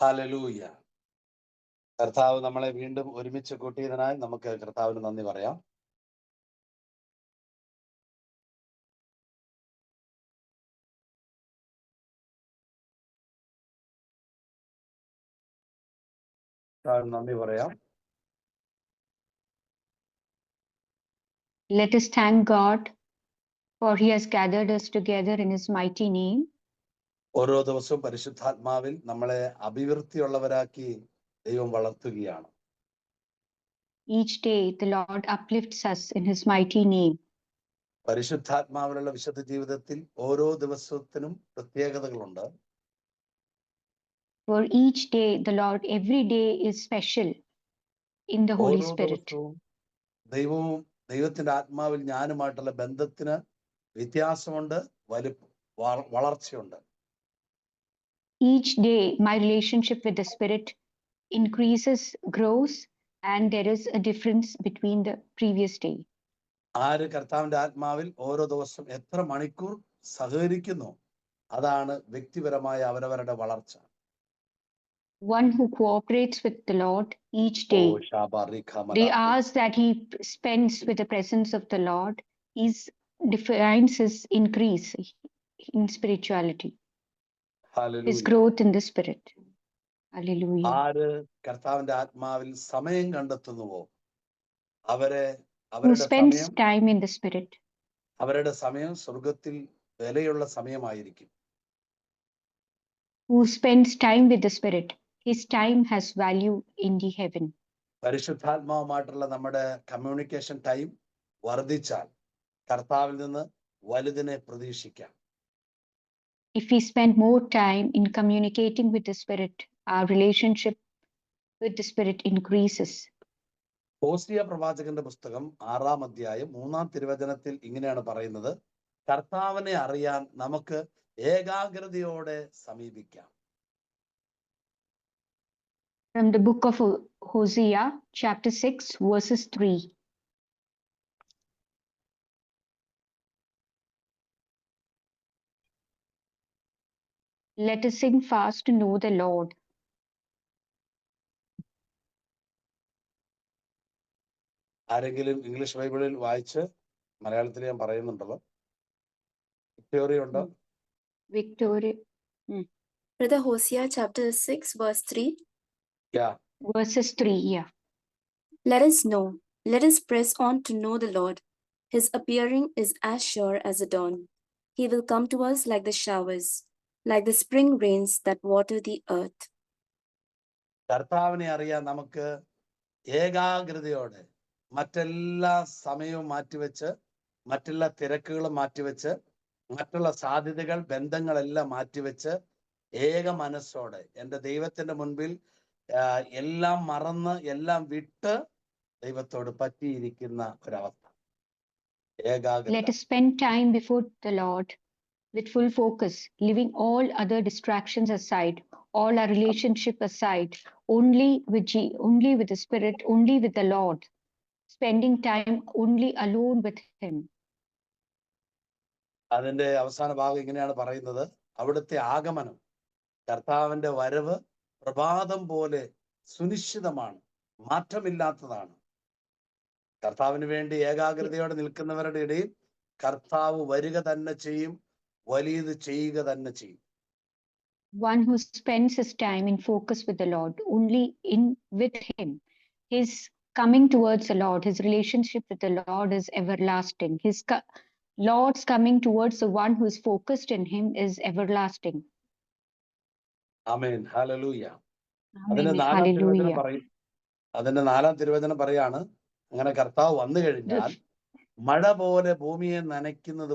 Hallelujah. കർത്താവ് നമ്മളെ വീണ്ടും ഒരുമിച്ച് കൂട്ടിയതിനായി നമുക്ക് കർത്താവിന് നന്ദി പറയാം. നന്ദി പറയാം. Let us thank God for He has gathered us together in His mighty name. ഓരോ ദിവസവും പരിശുദ്ധാത്മാവിൽ നമ്മളെ അഭിവൃദ്ധിയുള്ളവരാക്കി ദൈവം വളർത്തുകയാണ്. Each day the Lord uplifts us in His mighty name. പരിശുദ്ധാത്മാവിലുള്ള വിശുദ്ധ ജീവിതത്തിൽ ഓരോ ദിവസത്തിനും പ്രത്യേകതകളുണ്ട്. For each day the Lord, every day is special in the Holy ഓരോ Spirit. ദിവസവും ദൈവത്തിന്റെ ആത്മാവിൽ ഞാനുമായിട്ടുള്ള ബന്ധത്തിന് വ്യത്യാസമുണ്ട്, വളർച്ചയുണ്ട്. Each day my relationship with the Spirit increases, grows, and there is a difference between the previous day. ആര് കർത്താവിന്റെ ആത്മാവിൽ ഓരോ ദിവസം എത്ര മണിക്കൂർ സഹകരിക്കുന്നു, അതാണ് വ്യക്തിപരമായ അവരവരുടെ വളർച്ച. One who cooperates with the Lord each day, the hours that he spends with the presence of the Lord, defines his increase in spirituality. Hallelujah. His growth in the Spirit. Hallelujah. ആര് കർത്താവിന്റെ ആത്മാവിൽ സമയം കണ്ടെത്തുന്നുവോ, who spends time in the Spirit, അവരുടെ സമയം സ്വർഗത്തിൽ വിലയുള്ള സമയമായിരിക്കും. Who spends time with the Spirit, his time has value in the heaven. പരിശുദ്ധാത്മാവുമായിട്ടുള്ള നമ്മുടെ കമ്മ്യൂണിക്കേഷൻ ടൈം വർദ്ധിച്ചാൽ കർത്താവിൽ നിന്ന് വലുതിനെ പ്രതീക്ഷിക്കാം. If we spend more time in communicating with the Spirit, our relationship with the Spirit increases. Hosea പ്രവാചകന്റെ പുസ്തകം 6-ാം അധ്യായം 3-ാം തിരുവചനത്തിൽ ഇങ്ങനെയാണ് പറയുന്നത്: കർത്താവിനെ അറിയാൻ നമുക്ക് ഏകാഗ്രതയോടെ സമീപിക്കാം. From the book of Hosea, chapter 6, verses 3. Let us sing fast to know the Lord. ആരെങ്കിലും ഇംഗ്ലീഷ് ബൈബിളിൽ വായിച്ച് മലയാളത്തിൽ ഞാൻ പറയുന്നുണ്ടല്ലോ. വിക്ടോറിയ ഉണ്ടോ? Victoria. Brother Hosea chapter 6 verse 3. Yeah. Verses 3, yeah. Let us know, let us press on to know the Lord. His appearing is as sure as the dawn. He will come to us like the showers, like the spring rains that water the earth. കർത്താവിനെ അറിയാൻ നമുക്ക് ഏകാഗ്രതയോടെ മറ്റെല്ലാ സമയവും മാറ്റിവെച്ച്, മറ്റുള്ള തിരക്കുകളും മാറ്റിവെച്ച്, മറ്റുള്ള സാധ്യതകൾ ബന്ധങ്ങളെല്ലാം മാറ്റിവെച്ച് ഏക മനസ്സോടെ എൻ്റെ ദൈവത്തിന്റെ മുൻപിൽ എല്ലാം മറന്ന് എല്ലാം വിട്ട് ദൈവത്തോട് പറ്റിയിരിക്കുന്ന ഒരവസ്ഥ. Let us spend time before the Lord with full focus, leaving all other distractions aside, all our relationship aside, only with the Spirit, only with the Lord, spending time only alone with Him. അതിന്റെ അവസാന ഭാഗം ഇങ്ങനെയാണ് പറയുന്നത്: അവിടുത്തെ ആഗമനം, കർത്താവിന്റെ വരവ് പ്രഭാതം പോലെ സുനിശ്ചിതമാണ്, മാറ്റമില്ലാത്തതാണ്. കർത്താവിന് വേണ്ടി ഏകാഗ്രതയോടെ നിൽക്കുന്നവരുടെ ഇടയിൽ കർത്താവ് വരിക തന്നെ ചെയ്യും, വലിയത് ചെയ്യുക തന്നെ ചെയ്യും. One who spends his time in focus with the Lord, only with Him, his coming towards the Lord, his relationship with the Lord is everlasting. His Lord's coming towards the one who is focused in Him is everlasting. Amen. Hallelujah. Amen. Hallelujah. അതിന്റെ 4-ാം തിരുവചനം പറയാണ്, അങ്ങനെ കർത്താവ് വന്നു കഴിഞ്ഞാൽ മഴ ഭൂമിയെ നനയ്ക്കുന്നത്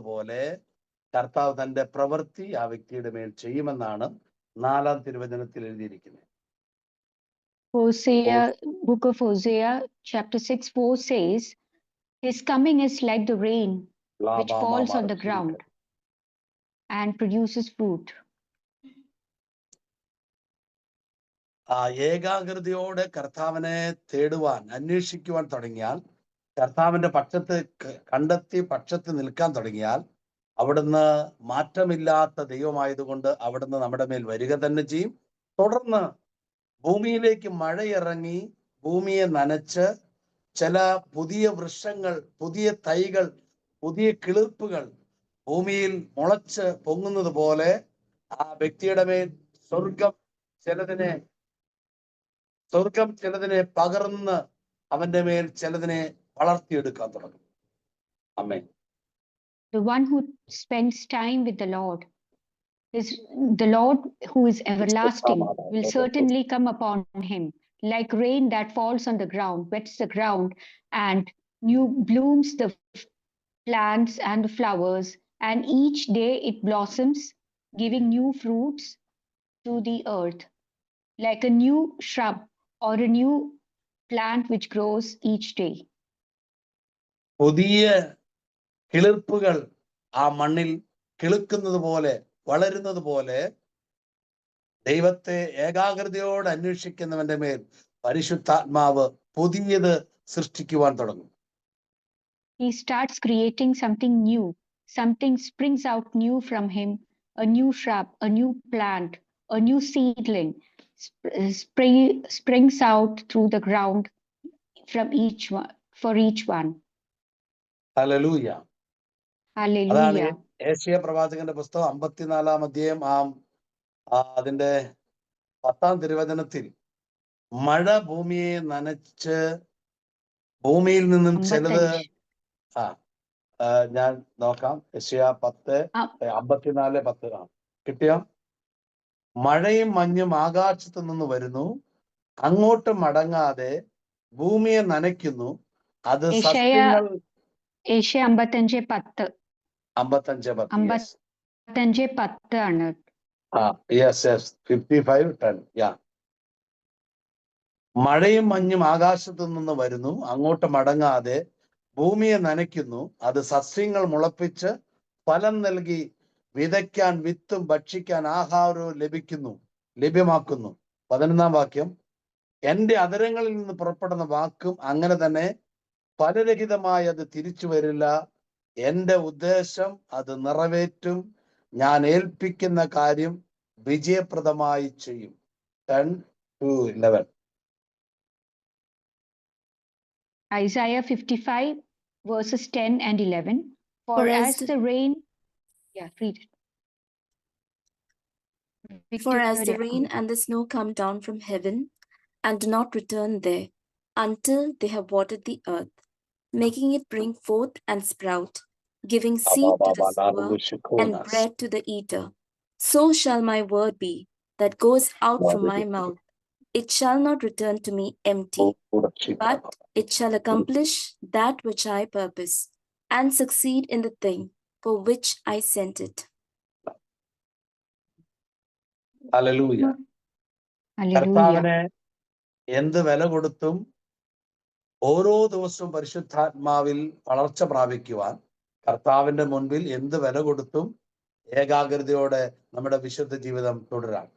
പോലെ കർത്താവ് തന്റെ പ്രവൃത്തി ആ വ്യക്തിയുടെ മേൽ ചെയ്യുമെന്നാണ് 4-ാം തിരുവചനത്തിൽ എഴുതിയിരിക്കുന്നത്. Book of Hosea, chapter 6:4 says, His coming is like the rain which falls on the ground and produces fruit. ആ ഏകാഗ്രതയോടെ കർത്താവിനെ തേടുവാൻ, അന്വേഷിക്കുവാൻ തുടങ്ങിയാൽ, കർത്താവിന്റെ പക്ഷത്ത് നിൽക്കാൻ തുടങ്ങിയാൽ അവിടുന്ന് മാറ്റമില്ലാത്ത ദൈവമായതുകൊണ്ട് അവിടുന്ന് നമ്മുടെ മേൽ വരിക തന്നെ ചെയ്യും. തുടർന്ന് ഭൂമിയിലേക്ക് മഴയിറങ്ങി ഭൂമിയെ നനച്ച് ചില പുതിയ വൃക്ഷങ്ങൾ, പുതിയ തൈകൾ, പുതിയ കിളിർപ്പുകൾ ഭൂമിയിൽ മുളച്ച് പൊങ്ങുന്നത് പോലെ ആ വ്യക്തിയുടെ മേൽ സ്വർഗം ചിലതിനെ പകർന്ന് അവന്റെ മേൽ ചിലതിനെ വളർത്തിയെടുക്കാൻ തുടങ്ങും. ആമേൻ. The one who spends time with the Lord who is everlasting will certainly come upon him like rain that falls on the ground, wets the ground, and new blooms the plants and the flowers, and each day it blossoms, giving new fruits to the earth, like a new shrub or a new plant which grows each day. പുതിയ കിളിർപ്പുകൾ ആ മണ്ണിൽ കിളുക്കുന്നത് പോലെ, വളരുന്നത് പോലെ ദൈവത്തെ ഏകാഗ്രതയോടെ അന്വേഷിക്കുന്നവന്റെ മേൽ പരിശുദ്ധാത്മാവ് പുതിയത് സൃഷ്ടിക്കുവാൻ തുടങ്ങും. He starts creating something new. Something springs out new from him, a new shrub, a new plant, a new seedling springs out through the ground from for each one. Hallelujah. അതാണ് Hallelujah. ഏശയ്യാ പ്രവാചകന്റെ പുസ്തകം 54-ാം അധ്യായം അതിന്റെ 10-ാം തിരുവചനത്തിൽ മഴ ഭൂമിയെ നനച്ച് ഭൂമിയിൽ നിന്നും ചിലത് ഞാൻ നോക്കാം. ഏശയ്യാ 54:10 കിട്ടിയോ? മഴയും മഞ്ഞും ആകാശത്തു നിന്ന് വരുന്നു, അങ്ങോട്ട് മടങ്ങാതെ ഭൂമിയെ നനയ്ക്കുന്നു, അത് സസ്യങ്ങൾ. ഏശയ്യാ 55:10 ആണ്. Yes, 55:10. മഴയും മഞ്ഞും ആകാശത്തു നിന്ന് വരുന്നു, അങ്ങോട്ട് മടങ്ങാതെ ഭൂമിയെ നനയ്ക്കുന്നു, അത് സസ്യങ്ങൾ മുളപ്പിച്ച് ഫലം നൽകി വിതയ്ക്കാൻ വിത്തും ഭക്ഷിക്കാൻ ആഹാരവും ലഭ്യമാക്കുന്നു. 11-ാം വാക്യം, എന്റെ അധരങ്ങളിൽ നിന്ന് പുറപ്പെടുന്ന വാക്കും അങ്ങനെ തന്നെ ഫലരഹിതമായി അത് തിരിച്ചു വരില്ല. എന്റെ ഉദ്ദേശം അത് നിറവേറ്റും, ഞാൻ ഏൽപ്പിക്കുന്ന കാര്യം വിജയപ്രദമായി ചെയ്യും. 10-11. Isaiah 55 verses 10 and 11. For as the rain, read it. For as the rain and the snow come down from heaven and do not return there until they have watered the earth, making it bring forth and sprout, giving seed to the sower and bread to the eater, so shall my word be that goes out from my mouth. It shall not return to me empty, but it shall accomplish that which I purpose and succeed in the thing for which I sent it. Hallelujah. കർത്താവിനെ എന്ത് വില കൊടുത്തും ഓരോ ദിവസവും പരിശുദ്ധാത്മാവിൽ വളർച്ച പ്രാപിക്കുവാൻ കർത്താവിന്റെ മുൻപിൽ എന്ത് വില കൊടുത്തും ഏകാഗ്രതയോടെ നമ്മുടെ വിശുദ്ധ ജീവിതം തുടരാം.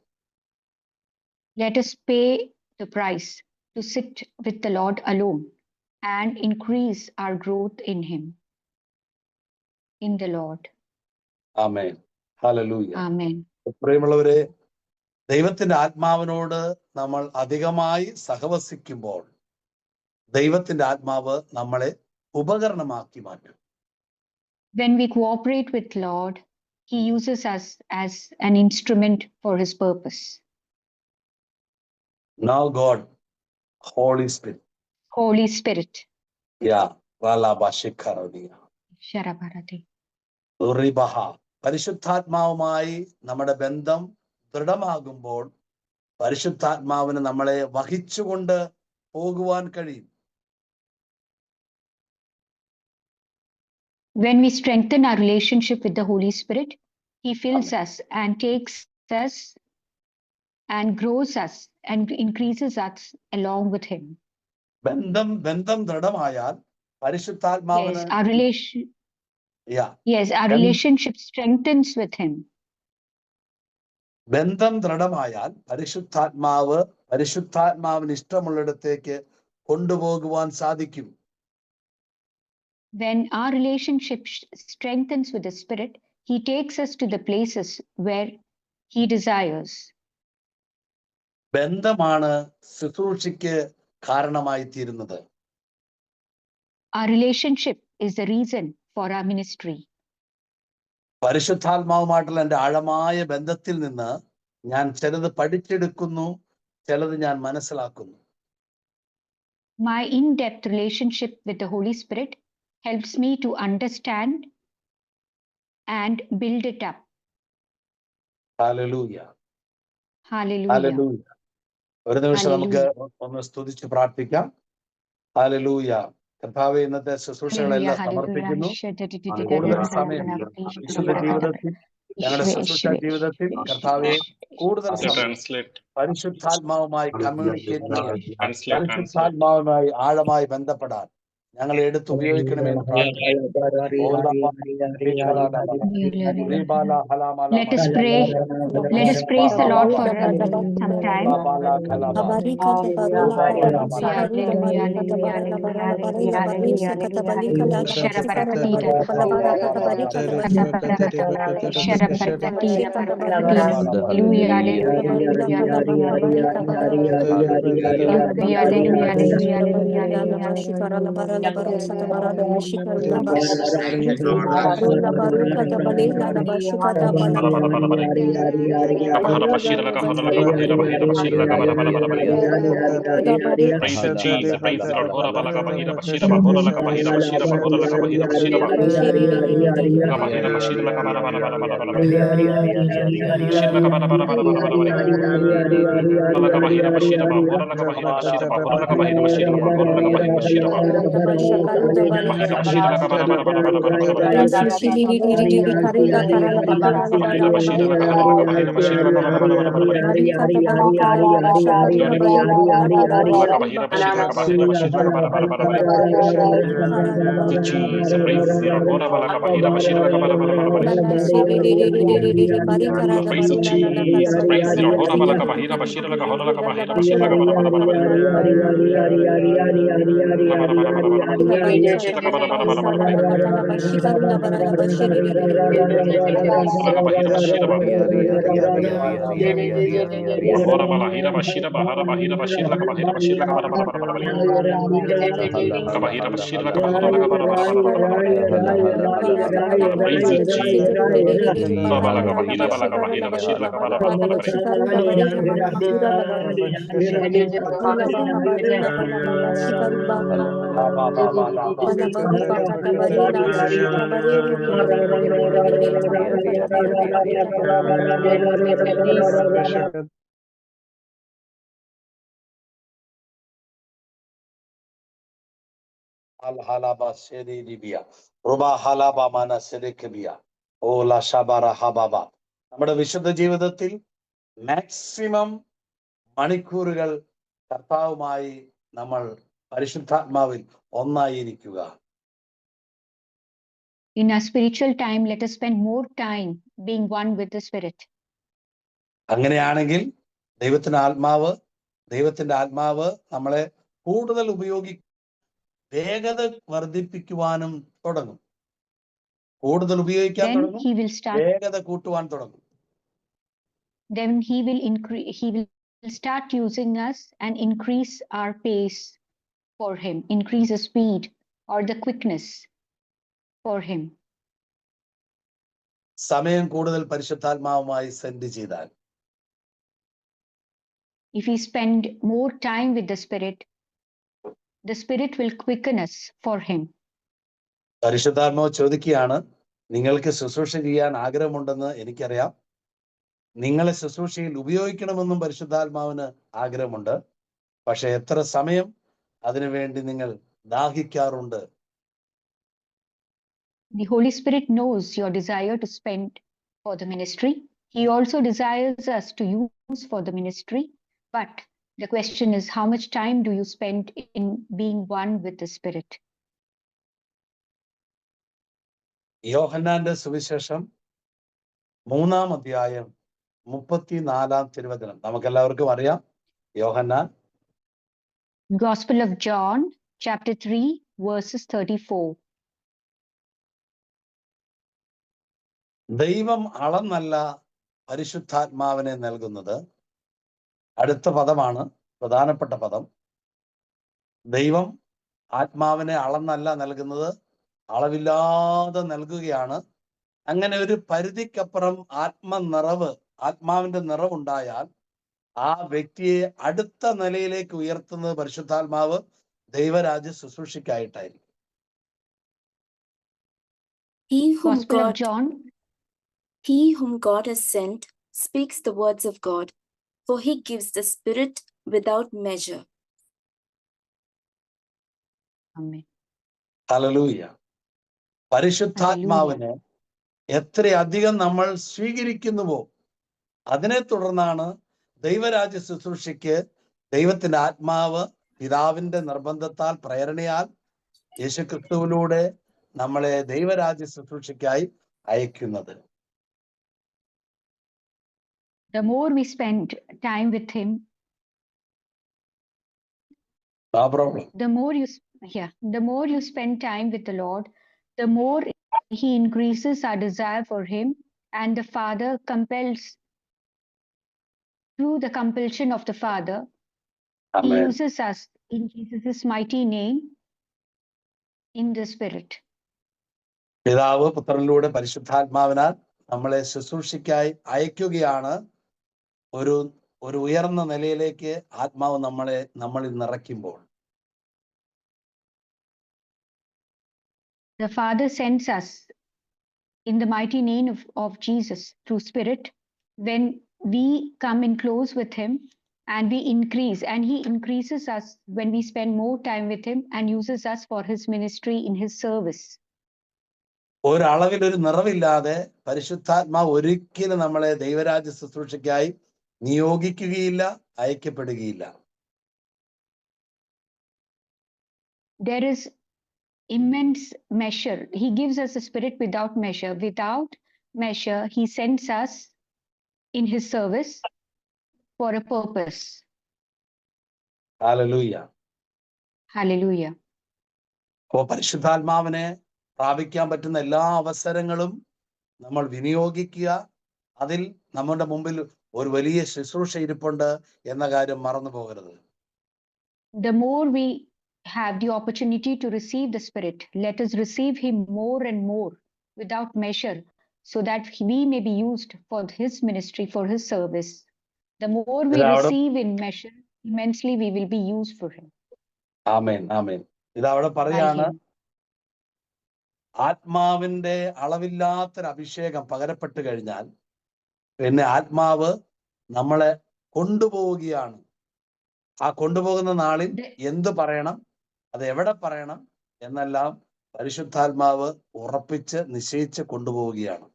Let us pay the price to sit with the Lord alone and increase our growth in him, in the Lord. Amen. Hallelujah. Amen. പ്രിയമുള്ളവരെ, ദൈവത്തിന്റെ ആത്മാവിനോട് നമ്മൾ അധികമായി സഹവസിക്കുമ്പോൾ ദൈവത്തിന്റെ ആത്മാവ് നമ്മളെ ഉപകരണമാക്കി മാറ്റും. When we cooperate with Lord, he uses us as an instrument for his purpose. Now God, Holy Spirit. Holy Spirit. Sharabarati. പരിശുദ്ധാത്മാവുമായി നമ്മുടെ ബന്ധം ദൃഢമാകുമ്പോൾ പരിശുദ്ധാത്മാവിന് നമ്മളെ വഹിച്ചുകൊണ്ട് പോകുവാൻ കഴിയും. When we strengthen our relationship with the Holy Spirit, he fills us and takes us and grows us and increases us along with him. ബന്ധം ദൃഢമായാൽ പരിശുദ്ധാത്മാവിന് our relationship strengthens with him. ബന്ധം ദൃഢമായാൽ പരിശുദ്ധാത്മാവിന് ഇഷ്ടമുള്ളിടത്തേക്ക് കൊണ്ടുപോകുവാൻ സാധിക്കും. When our relationship strengthens with the Spirit, He takes us to the places where he desires. ബന്ധമാണ് ശുശ്രൂഷയ്ക്ക് കാരണമായി തീരുന്നത്. Our relationship is the reason for our ministry. പരിശുദ്ധാത്മാവുമായിട്ടുള്ള എൻ്റെ ആഴമായ ബന്ധത്തിൽ നിന്ന് ഞാൻ ചിലത് പഠിച്ചെടുക്കുന്നു, ചിലത് ഞാൻ മനസ്സിലാക്കുന്നു. My in-depth relationship with the Holy Spirit helps me to understand and build it up. Hallelujah. Hallelujah. Hallelujah. ഒരു നിമിഷം നമുക്ക് Hallelujah. ഒന്ന് സ്തുതിച്ച് പ്രാർത്ഥിക്കാം. ഹല്ലേലൂയ. കർത്താവേ, ഇന്നത്തെ ശുശ്രൂഷകളെല്ലാം സമർപ്പിക്കുന്നു. കൂടുതൽ സമയം വിശുദ്ധ ജീവിതത്തിൽ, ഞങ്ങളുടെ ശുശ്രൂഷ ജീവിതത്തിൽ കർത്താവെ കൂടുതൽ സമയം പരിശുദ്ധാത്മാവുമായി കമ്മ്യൂണിക്കേറ്റ് ചെയ്യാൻ, പരിശുദ്ധാത്മാവുമായി ആഴമായി ബന്ധപ്പെടാൻ ഞങ്ങളെ എടുത്ത് ഉപയോഗിക്കണമെന്ന് Let us pray. Let us praise the Lord for some time. നമ്മുടെ വിശുദ്ധ ജീവിതത്തിൽ മാക്സിമം മണിക്കൂറുകൾ കർത്താവുമായി നമ്മൾ പരിശുദ്ധാത്മാവിൽ ഒന്നായിരിക്കുക. In our spiritual time, let us spend more time being one with the Spirit. അങ്ങനെയാണെങ്കിൽ ദൈവത്തിന്റെ ആത്മാവ് നമ്മളെ കൂടുതൽ വേഗത വർദ്ധിപ്പിക്കുവാനും തുടങ്ങും. കൂടുതൽ ഉപയോഗിക്കാൻ തുടങ്ങും, വേഗത കൂട്ടുവാൻ തുടങ്ങും. Then he will start using us and increase our pace for him, increase the speed or the quickness for him. സമയം കൂടുതൽ പരിശുദ്ധാത്മാവുമായി സെൻഡ് ചെയ്താൽ, if we spend more time with the Spirit will quicken us for him. പരിശുദ്ധാത്മാവ് ചോദിക്കുകയാണ്, നിങ്ങൾക്ക് ശുശ്രൂഷ ചെയ്യാൻ ആഗ്രഹമുണ്ടെന്ന് എനിക്കറിയാം, നിങ്ങളെ ശുശ്രൂഷയിൽ ഉപയോഗിക്കണമെന്നും പരിശുദ്ധാത്മാവിന് ആഗ്രഹമുണ്ട്. പക്ഷെ എത്ര സമയം അതിനുവേണ്ടി നിങ്ങൾ ദാഹിക്കാറുണ്ട്? The Holy Spirit knows your desire to spend for the ministry. He also desires us to use for the ministry. But the question is, how much time do you spend in being one with the Spirit? യോഹന്നാന്റെ സുവിശേഷം 3-ാം അധ്യായം 34-ാം തിരുവചനം നമുക്കെല്ലാവർക്കും അറിയാം. യോഹന്നാൻ Gospel of John, chapter 3, verses 34. ദൈവം അളന്നല്ല പരിശുദ്ധാത്മാവിനെ നൽകുന്നത്. അടുത്ത പദമാണ് പ്രധാനപ്പെട്ട പദം. ദൈവം ആത്മാവിനെ അളന്നല്ല നൽകുന്നത്, അളവില്ലാതെ നൽകുകയാണ്. അങ്ങനെ ഒരു പരിധിക്കപ്പുറം ആത്മാവിന്റെ നിറവുണ്ടായാൽ ആ വ്യക്തിയെ അടുത്ത നിലയിലേക്ക് ഉയർത്തുന്നത് പരിശുദ്ധാത്മാവ് ദൈവരാജ്യ ശുശ്രൂഷയ്ക്കായിട്ടായിരിക്കും. He whom God has sent speaks the words of God, for he gives the Spirit without measure. Amen. Hallelujah. പരിശുദ്ധാത്മാവിനെ എത്രയധികം നമ്മൾ സ്വീകരിക്കുന്നുവോ അതിനെ തുടർന്നാണ് ദൈവരാജ്യ ശുശ്രൂഷയ്ക്ക് ദൈവത്തിന്റെ ആത്മാവ് പിതാവിന്റെ നിർബന്ധത്താൽ പ്രേരണയാൽ യേശുക്രിസ്തുവിലൂടെ നമ്മളെ ദൈവരാജ്യ ശുശ്രൂഷയ്ക്കായി അയക്കുന്നത്. The more we spend time with him, no problem. The more you spend time with the Lord, the more he increases our desire for him, and the Father compels, through the compulsion of the Father, Amen. he uses us in Jesus' mighty name in the Spirit. പിതാവ് പുത്രനിലൂടെ പരിശുദ്ധാത്മാവിനാൽ നമ്മളെ ശുശ്രൂഷയ്ക്കായി അയക്കുകയാണ്. ഒരു ഉയർന്ന നിലയിലേക്ക് ആത്മാവ് നമ്മളിൽ നിറയ്ക്കുമ്പോൾ. The Father sends us in the mighty name of Jesus through Spirit when we come in close with him and we increase, and he increases us when we spend more time with him and uses us for his ministry in his service. ഒരളവിൽ ഒരു നിറവില്ലാതെ പരിശുദ്ധാത്മാവ് ഒരിക്കലും നമ്മളെ ദൈവരാജ്യ ശുശ്രൂഷയ്ക്കായി നിയോഗിക്കുകയില്ല, അയക്കപ്പെടുകയില്ല. There is immense measure. He gives us a Spirit without measure. Without measure, he sends us in his service for a purpose. Hallelujah. Hallelujah. അപ്പോൾ പരിശുദ്ധാത്മാവിനെ പ്രാപിക്കാൻ പറ്റുന്ന എല്ലാ അവസരങ്ങളും നമ്മൾ വിനിയോഗിക്കുക. അതിൽ നമ്മുടെ മുമ്പിൽ ഒരു വലിയ ശുശ്രൂഷ ഇരിപ്പുണ്ട് എന്ന കാര്യം മറന്നു പോകരുത്. The more we have the opportunity to receive the Spirit, let us receive him more and more without measure, so that we may be used for his ministry, for his service. The more we receive in measure, immensely we will be used for him. Amen. Amen. ഇതവിടെ പറയാണ്, ആത്മാവിന്റെ അളവില്ലാത്തൊരു അഭിഷേകം പകരപ്പെട്ട് കഴിഞ്ഞാൽ പിന്നെ ആത്മാവ് നമ്മളെ കൊണ്ടുപോവുകയാണ്. ആ കൊണ്ടുപോകുന്ന നാളിൽ എന്ത് പറയണം, അത് എവിടെ പറയണം എന്നെല്ലാം പരിശുദ്ധാത്മാവ് ഉറപ്പിച്ച് നിശ്ചയിച്ച് കൊണ്ടുപോവുകയാണ്.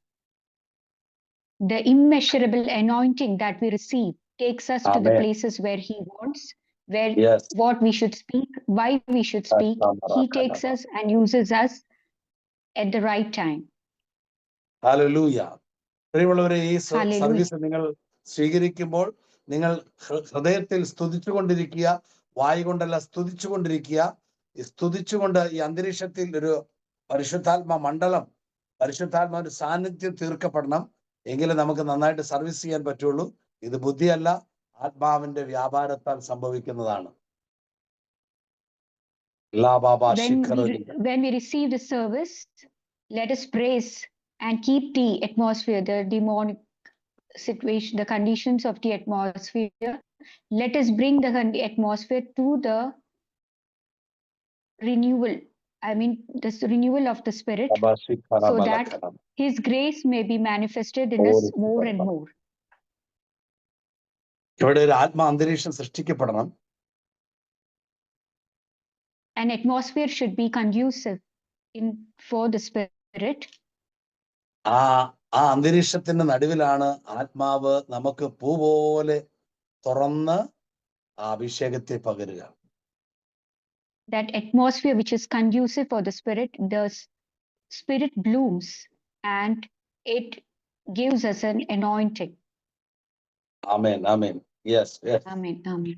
The immeasurable anointing that we receive takes us to the places where he wants, where what we should speak, why we should speak. He takes us and uses us at the right time. Hallelujah. പ്രിയമുള്ളവരെ, ഈ service നിങ്ങൾ സ്വീകരിക്കുമ്പോൾ നിങ്ങൾ ഹൃദയത്തിൽ സ്തുതിച്ചുകൊണ്ടിരിക്കുക, വായു കൊണ്ടല്ല സ്തുതിച്ചുകൊണ്ടിരിക്കുക. സ്തുതിച്ചുകൊണ്ട് ഈ അന്തരീക്ഷത്തിൽ ഒരു പരിശുദ്ധാത്മ മണ്ഡലം, പരിശുദ്ധാത്മാ ഒരു സാന്നിധ്യം തീർക്കപ്പെടണം. എങ്കിലും നമുക്ക് നന്നായിട്ട് സർവീസ് ചെയ്യാൻ പറ്റുള്ളൂ. ഇത് ബുദ്ധിയല്ല, ആത്മാവിന്റെ വ്യാപാരത്താൽ സംഭവിക്കുന്നതാണ്. When we receive the service, let us praise and keep the atmosphere, the demonic situation, the conditions of the atmosphere. Let us bring the atmosphere to the renewal. This renewal of the Spirit, so that his grace may be manifested in us more and more. ഇവിടെ ഒരു ആത്മ അന്തരീക്ഷം സൃഷ്ടിക്കപ്പെടണം. An atmosphere should be conducive for the Spirit. ആ അന്തരീക്ഷത്തിന്റെ നടുവിലാണ് ആത്മാവ് നമുക്ക് പൂ പോലെ തുറന്ന് ആ അഭിഷേകത്തെ പകരുക. That atmosphere which is conducive for the Spirit blooms and it gives us an anointing. Amen. Amen. Yes. Amen. Amen.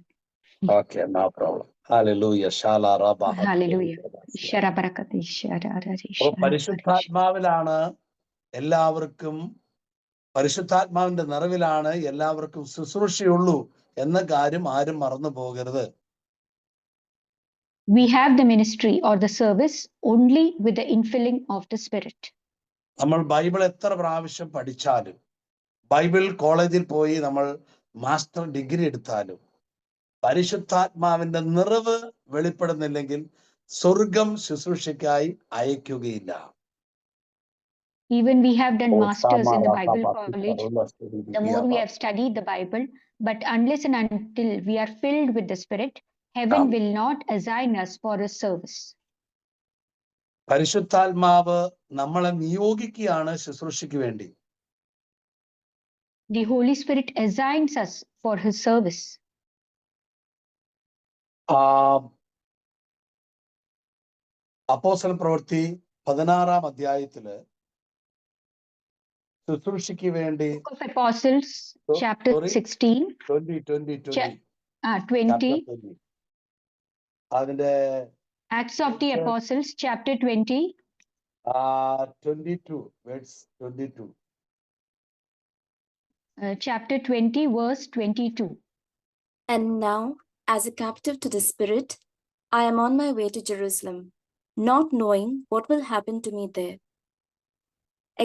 Okay, no problem. Hallelujah. Shala Rabba. Hallelujah. Shara Barakati. Shara. പരിശുദ്ധാത്മാവിലാണ് എല്ലാവർക്കും പരിശുദ്ധാത്മാവിന്റെ നിറവിലാണ് എല്ലാവർക്കും ശുശ്രൂഷയുള്ളൂ എന്ന കാര്യം ആരും മറന്നു പോകരുത്. We have the ministry or the service only with the infilling of the Spirit. നമ്മൾ Bible എത്ര പ്രാവശ്യം പഠിച്ചാലും, ബൈബിൾ കോളേജിൽ പോയി നമ്മൾ മാസ്റ്റർ ഡിഗ്രി എടുത്താലും, പരിശുദ്ധാത്മാവിന്റെ നിറവ് വെളിപ്പെടുന്നില്ലെങ്കിൽ സ്വർഗം ശുശ്രൂഷയ്ക്കായി അയക്കുകയില്ല. Even we have done masters in the Bible college, the more we have studied the Bible, but unless and until we are filled with the Spirit, heaven will not assign us for a service. പരിശുദ്ധാത്മാവ് നമ്മളെ നിയോഗിക്കുകയാണ് ശുശ്രൂഷയ്ക്ക് വേണ്ടി. The Holy Spirit assigns us for his service. അപ്പോസ്തല പ്രവൃത്തി 16-ാം അധ്യായത്തില് ശുശ്രൂഷയ്ക്ക് വേണ്ടി Book of Apostles, chapter 16, 20. അതിന്റെ Acts of the Apostles, chapter 20. 22, verse 22. Chapter 20, verse 22. And now, as a captive to the Spirit, I am on my way to Jerusalem, not knowing what will happen to me there,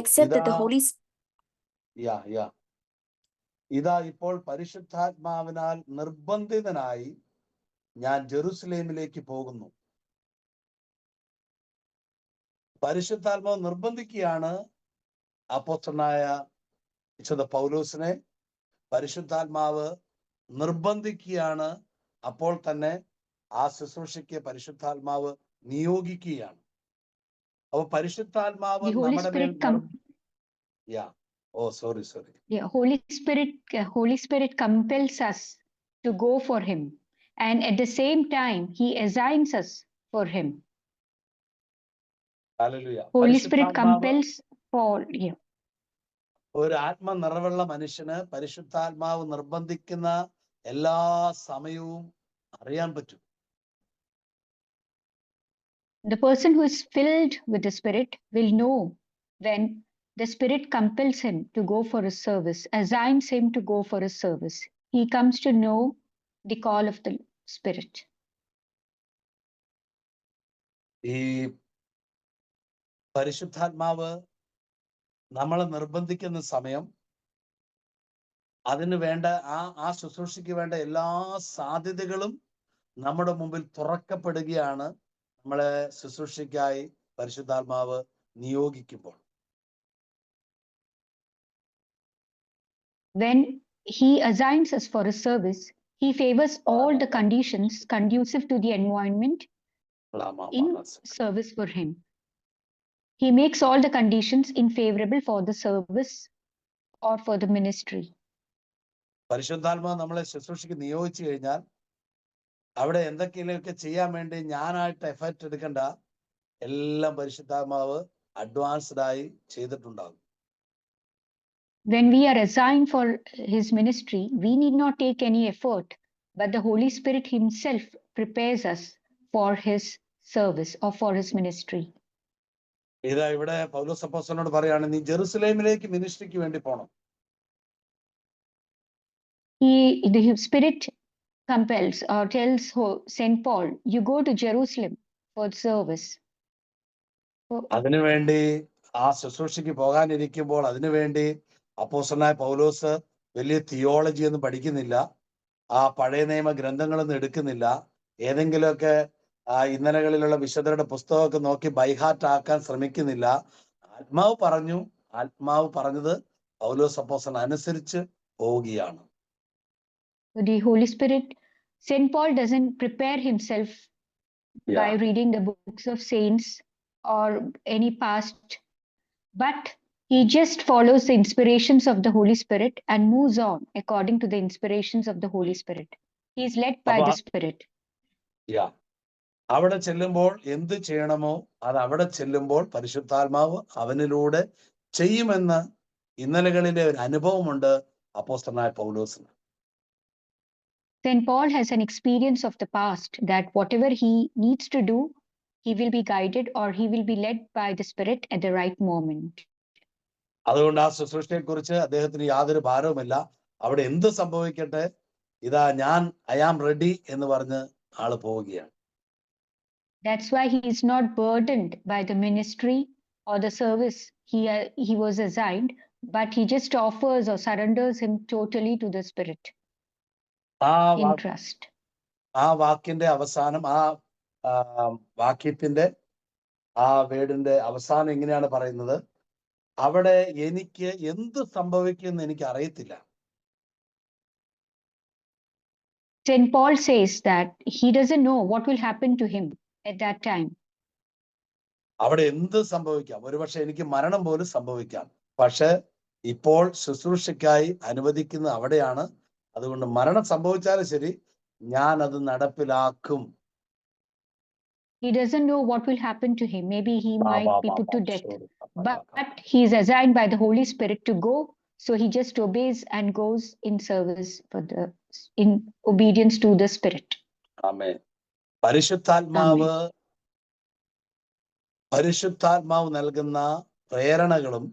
except that the Holy Spirit. ഇതാ ഇപ്പോൾ പരിശുദ്ധാത്മാവിനാൽ നിർബന്ധിതനായി ഞാൻ ജെറുസലേമിലേക്ക് പോകുന്നു. പരിശുദ്ധാത്മാവ് നിർബന്ധിക്കുകയാണ് അപ്പോസ്തലനായ വിശുദ്ധ പൗലോസിനെ. പരിശുദ്ധാത്മാവ് നിർബന്ധിക്കുകയാണ്. അപ്പോൾ തന്നെ ആ ശുശ്രൂഷയ്ക്ക് പരിശുദ്ധാത്മാവ് നിയോഗിക്കുകയാണ്. അപ്പൊ പരിശുദ്ധാത്മാവ് നമ്മുടെ മേൽ Holy Spirit compels us to go for him, and at the same time he assigns us for him. Hallelujah. Holy Spirit compels for him. ഒരു ആത്മ നിറവുള്ള മനുഷ്യന് പരിശുദ്ധാത്മാവ് നിർബന്ധിക്കുന്ന എല്ലാ സമയവും അറിയാൻ പറ്റും. The person who is filled with the Spirit will know when the Spirit compels him to go for a service, assigns him to go for a service. He comes to know the call of the Spirit. ഈ പരിശുദ്ധാത്മാവ് നമ്മളെ നിർബന്ധിക്കുന്ന സമയം അതിന് വേണ്ട ആ ശുശ്രൂഷയ്ക്ക് വേണ്ട എല്ലാ സാധ്യതകളും നമ്മുടെ മുമ്പിൽ തുറക്കപ്പെടുകയാണ് നമ്മളെ ശുശ്രൂഷയ്ക്കായി പരിശുദ്ധാത്മാവ് നിയോഗിക്കുമ്പോൾ. When he assigns us for a service, he favors all the conditions conducive to the environment in service for him. He makes all the conditions in favorable for the service or for the ministry. പരിശുദ്ധാത്മാവ് നമ്മളെ ശുശ്രൂഷയ്ക്ക് നിയോഗിച്ചു കഴിഞ്ഞാൽ അവിടെ എന്തൊക്കെയൊക്കെ ചെയ്യാൻ വേണ്ടി ഞാനായിട്ട് effort എടുക്കണ്ട, എല്ലാം പരിശുദ്ധാത്മാവ് അഡ്വാൻസ്ഡ് ആയി ചെയ്തിട്ടുണ്ടാകും. When we are assigned for his ministry, we need not take any effort, but the Holy Spirit himself prepares us for his service or for his ministry. ഇതാ ഇവിടെ പൗലോസ് അപ്പോസ്തലനോട് പറയാണ്, നീ ജെറുസലേമിലേക്ക് മിനിസ്ട്രിക്ക് വേണ്ടി പോണം. The Spirit compels or tells Saint Paul, you go to Jerusalem for service. അതിനുവേണ്ടി ആ ശുശ്രൂഷയ്ക്ക് പോകാനിരിക്കുമ്പോൾ അതിനുവേണ്ടി അപ്പോസ്തലനായ പൗലോസ് വലിയ തിയോളജി ഒന്നും പഠിക്കുന്നില്ല, ആ പഴയ നിയമ ഗ്രന്ഥങ്ങളൊന്നും എടുക്കുന്നില്ല, ഏതെങ്കിലുമൊക്കെ ഇന്നലകളിലുള്ള വിശുദ്ധരുടെ പുസ്തകമൊക്കെ നോക്കി ബൈഹാർട്ട് ആക്കാൻ ശ്രമിക്കുന്നില്ല. ആത്മാവ് പറഞ്ഞത് പൗലോസ് അപ്പോസ്തലൻ അനുസരിച്ച് പോവുകയാണ്. The Holy Spirit, Saint Paul doesn't prepare himself by reading the books of saints or any past, but he just follows the inspirations of the Holy Spirit and moves on according to the inspirations of the Holy Spirit. He is led by the Spirit. അവിടെ ചെല്ലുമ്പോൾ എന്ത് ചെയ്യണമോ അത് അവിടെ ചെല്ലുമ്പോൾ പരിശുദ്ധാത്മാവ് അവനിലൂടെ ചെയ്യുമെന്ന് ഇന്നലകളിലെ ഒരു അനുഭവമുണ്ട് അപ്പോസ്തലനായ പൗലോസിന്. Saint Paul has an experience of the past that whatever he needs to do, he will be guided or he will be led by the Spirit at the right moment. അതുകൊണ്ട് ആ ശുശ്രൂഷയെക്കുറിച്ച് അദ്ദേഹത്തിന് യാതൊരു ഭാരവുമില്ല. അവിടെ എന്ത് സംഭവിക്കട്ടെ, ഇതാ ഞാൻ ഐ ആം റെഡി എന്ന് പറഞ്ഞ് ആള് പോവുകയാണ്. That's why he is not burdened by the ministry or the service he was assigned, but he just offers or surrenders him totally to the Spirit ആ in trust. ആ വാക്കിന്റെ അവസാനം, ആ വാക്യത്തിന്റെ ആ വേർഡിന്റെ അവസാനം ഇങ്ങനെയാണ് പറയുന്നത്, അവിടെ എനിക്ക് എന്ത് സംഭവിക്കുമെന്ന് എനിക്ക് അറിയത്തില്ല. St. Paul says that he doesn't know what will happen to him at that time. അവിടെ എന്ത് സംഭവിക്കാം, ഒരുപക്ഷെ എനിക്ക് മരണം പോലും സംഭവിക്കാം. പക്ഷെ ഇപ്പോൾ ശുശ്രൂഷയ്ക്കായി അനുവദിക്കുന്ന അവിടെയാണ്. അതുകൊണ്ട് മരണം സംഭവിച്ചാലും ശരി, ഞാൻ അത് നടപ്പിലാക്കും. He doesn't know what will happen to him. Maybe he might be put to death, but he is assigned by the Holy Spirit to go. So he just obeys and goes in service in obedience to the Spirit. ആമേൻ. പരിശുദ്ധാത്മാവ് നൽകുന്ന പ്രേരണകളും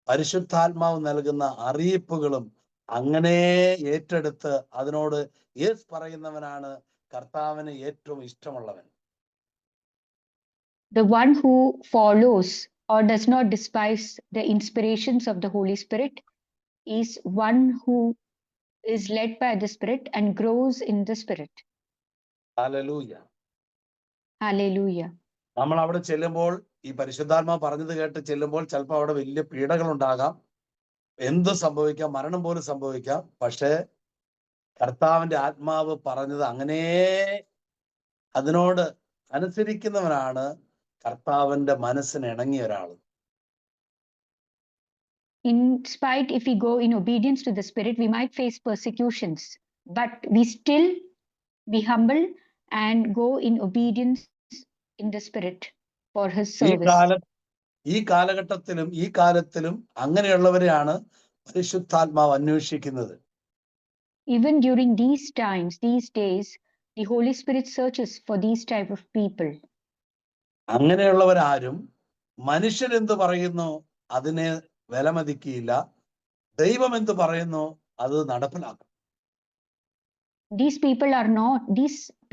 പരിശുദ്ധാത്മാവ് നൽകുന്ന അറിയിപ്പുകളും അങ്ങനെ ഏറ്റെടുത്ത് അതിനോട് yes പറയുന്നവനാണ് കർത്താവിന് ഏറ്റവും ഇഷ്ടമുള്ളവൻ. The one who follows or does not despise the inspirations of the Holy Spirit is one who is led by the Spirit and grows in the Spirit. Hallelujah. Hallelujah. നമ്മൾ അവിടെ ചെല്ലുമ്പോൾ, ഈ പരിശുദ്ധാത്മാവ് പറഞ്ഞത് കേട്ട് ചെല്ലുമ്പോൾ ചിലപ്പോൾ അവിടെ വലിയ പീഡകൾ ഉണ്ടാകാം, എന്ത് സംഭവിക്കാം, മരണം പോലും സംഭവിക്കാം. പക്ഷേ കർത്താവിന്റെ ആത്മാവ് പറഞ്ഞത് അങ്ങനെ അതിനോട് അനുസരിക്കുന്നവനാണ് കർത്താവിന്റെ മനസ്സിന് ഇണങ്ങിയ ഒരാൾ. In spite, if we go in obedience to the Spirit, we might face persecutions, but we still be humble and go in obedience in the Spirit for His service. ഈ കാലഘട്ടത്തിലും ഈ കാലത്തിലും അങ്ങനെയുള്ളവരെയാണ് പരിശുദ്ധാത്മാവ് അന്വേഷിക്കുന്നത്. Even during these times, these days, the Holy Spirit searches for these type of people. അങ്ങനെയുള്ളവരാരും മനുഷ്യൻ എന്ത് പറയുന്നു അതിനെ വിലമതിക്കില്ല, ദൈവം എന്ത് പറയുന്നു അത് നടപ്പിലാക്കും. These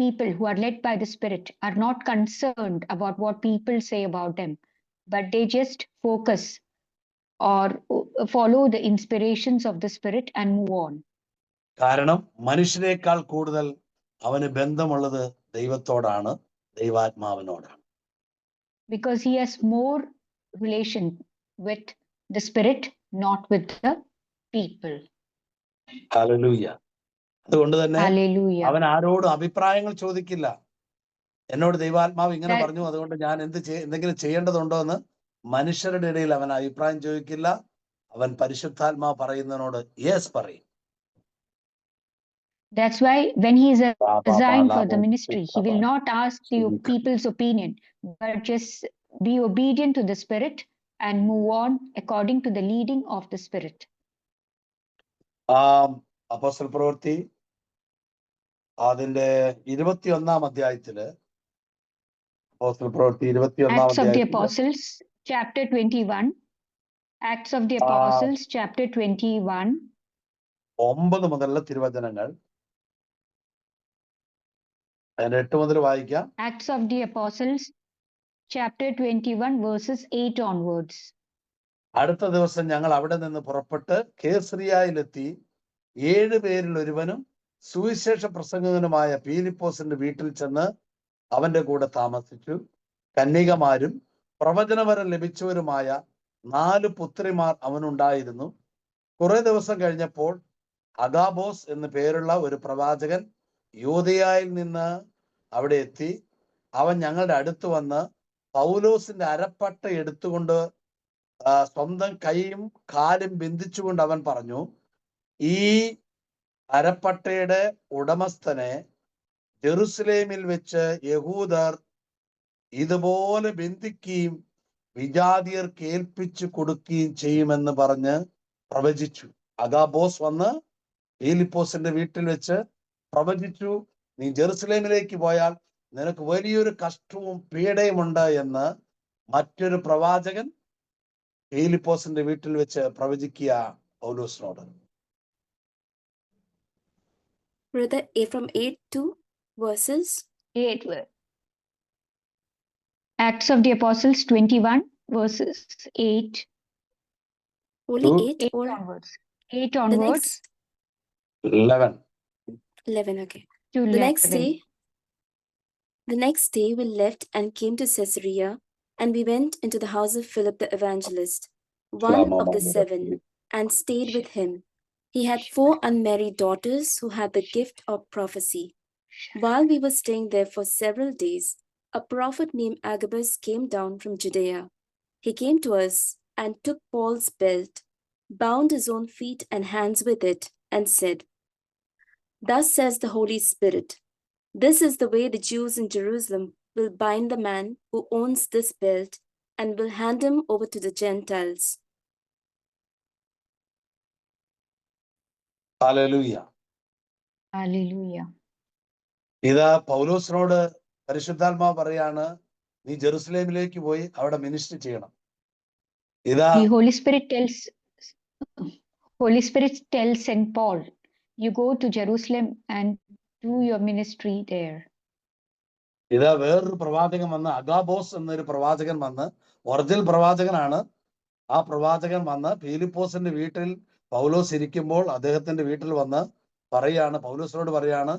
people who are led by the Spirit are not concerned about what people say about them, but they just focus or follow the inspirations of the Spirit and move on. കാരണം മനുഷ്യനേക്കാൾ കൂടുതൽ അവന് ബന്ധമുള്ളത് ദൈവത്തോടാണ്, ദൈവാത്മാവിനോടാണ്. Because he has more relation with the Spirit, not with the people. Hallelujah. അതുകൊണ്ട് തന്നെ Hallelujah. അവൻ ആരോടും അഭിപ്രായങ്ങൾ ചോദിക്കില്ല. എന്നോട് ദൈവാത്മാവ് ഇങ്ങനെ പറഞ്ഞു, അതുകൊണ്ട് ഞാൻ എന്തെങ്കിലും ചെയ്യേണ്ടതുണ്ടോ എന്ന് മനുഷ്യരുടെ ഇടയിൽ അവൻ അഭിപ്രായം ചോദിക്കില്ല. അവൻ പരിശുദ്ധാത്മാവ് പറയുന്നതിനോട് യെസ് പറയും. That's why when he is assigned for the ministry, he will not ask the people's opinion, but just be obedient to the Spirit and move on according to the leading of the Spirit. അപ്പോസ്തല പ്രവൃത്തി അതിന്റെ 21-ാം അധ്യായത്തില്, അപ്പോസ്തല പ്രവൃത്തി 21-ാം Acts of the അധ്യായത്തില് Apostles, chapter 21. Acts of the Apostles, chapter 21. 9 മുതലുള്ള തിരുവചനങ്ങൾ, അതിന്റെ 8 മുതൽ വായിക്കാം. Acts of the Apostles, chapter 21, verses 8 onwards. അടുത്ത ദിവസം ഞങ്ങൾ അവിടെ നിന്ന് പുറപ്പെട്ട് കേസറിയയിലെത്തി 7 പേരിൽ ഒരുവനും സുവിശേഷ പ്രസംഗകനുമായ പീലിപ്പോസിന്റെ വീട്ടിൽ ചെന്ന് അവന്റെ കൂടെ താമസിച്ചു. കന്യകമാരും പ്രവചനവരം ലഭിച്ചവരുമായ 4 പുത്രിമാർ അവനുണ്ടായിരുന്നു. കുറെ ദിവസം കഴിഞ്ഞപ്പോൾ അഗാബോസ് എന്ന് പേരുള്ള ഒരു പ്രവാചകൻ യൂദയായിൽ നിന്ന് അവിടെ എത്തി. അവൻ ഞങ്ങളുടെ അടുത്ത് വന്ന് പൗലോസിന്റെ അരപ്പട്ട എടുത്തുകൊണ്ട് സ്വന്തം കൈയും കാലും ബന്ധിച്ചുകൊണ്ട് അവൻ പറഞ്ഞു, ഈ അരപ്പട്ടയുടെ ഉടമസ്ഥനെ ജെറുസലേമിൽ വെച്ച് യഹൂദർ ഇതുപോലെ ബന്ധിക്കുകയും വിജാതിയർക്ക് ഏൽപ്പിച്ചു കൊടുക്കുകയും ചെയ്യുമെന്ന് പറഞ്ഞ് പ്രവചിച്ചു. അഗാബോസ് വന്ന് ഫിലിപ്പോസിന്റെ വീട്ടിൽ വെച്ച് പ്രവചിച്ചു, നീ ജെറുസലേമിലേക്ക് പോയാൽ നിനക്ക് വലിയൊരു കഷ്ടവും പീഡയുമുണ്ട് എന്ന് മറ്റൊരു പ്രവാചകൻ ഫിലിപ്പോസിന്റെ വീട്ടിൽ വെച്ച് പ്രവചിക്കുക പൗലോസിനോട്? Brother, from 8 to verses 8. Acts of the Apostles 21 verses 8 only To 8 or onwards. 8 the onwards next 11. 11? Okay. to The next 11. day we left and came to Caesarea, and we went into the house of Philip the evangelist, one of the 7, and stayed with him. He had 4 unmarried daughters who had the gift of prophecy. While we were staying there for several days, a prophet named Agabus came down from Judea. He came to us and took Paul's belt, bound his own feet and hands with it, and said, "Thus says the Holy Spirit, this is the way the Jews in Jerusalem will bind the man who owns this belt and will hand him over to the Gentiles." Hallelujah. Hallelujah. ഇത് പൗലോസിനോട് പരിശുദ്ധാത്മാവ് പറയാണ്, നീ ജെറുസലേമിലേക്ക് പോയി അവിടെ minister ചെയ്യണം. ഇതാ The Holy Spirit tells St. Paul, you go to Jerusalem and do your ministry there. ഇതാ വേറൊരു പ്രവാചകൻ വന്ന്, അഗാബോസ് എന്നൊരു പ്രവാചകൻ വന്ന്, ഒറിജിനൽ പ്രവാചകനാണ്. ആ പ്രവാചകൻ വന്ന് ഫിലിപ്പോസിന്റെ വീട്ടിൽ പൗലോസ് ഇരിക്കുമ്പോൾ അദ്ദേഹത്തിന്റെ വീട്ടിൽ വന്ന് പറയാണ്, പൗലോസിനോട് പറയാണ്,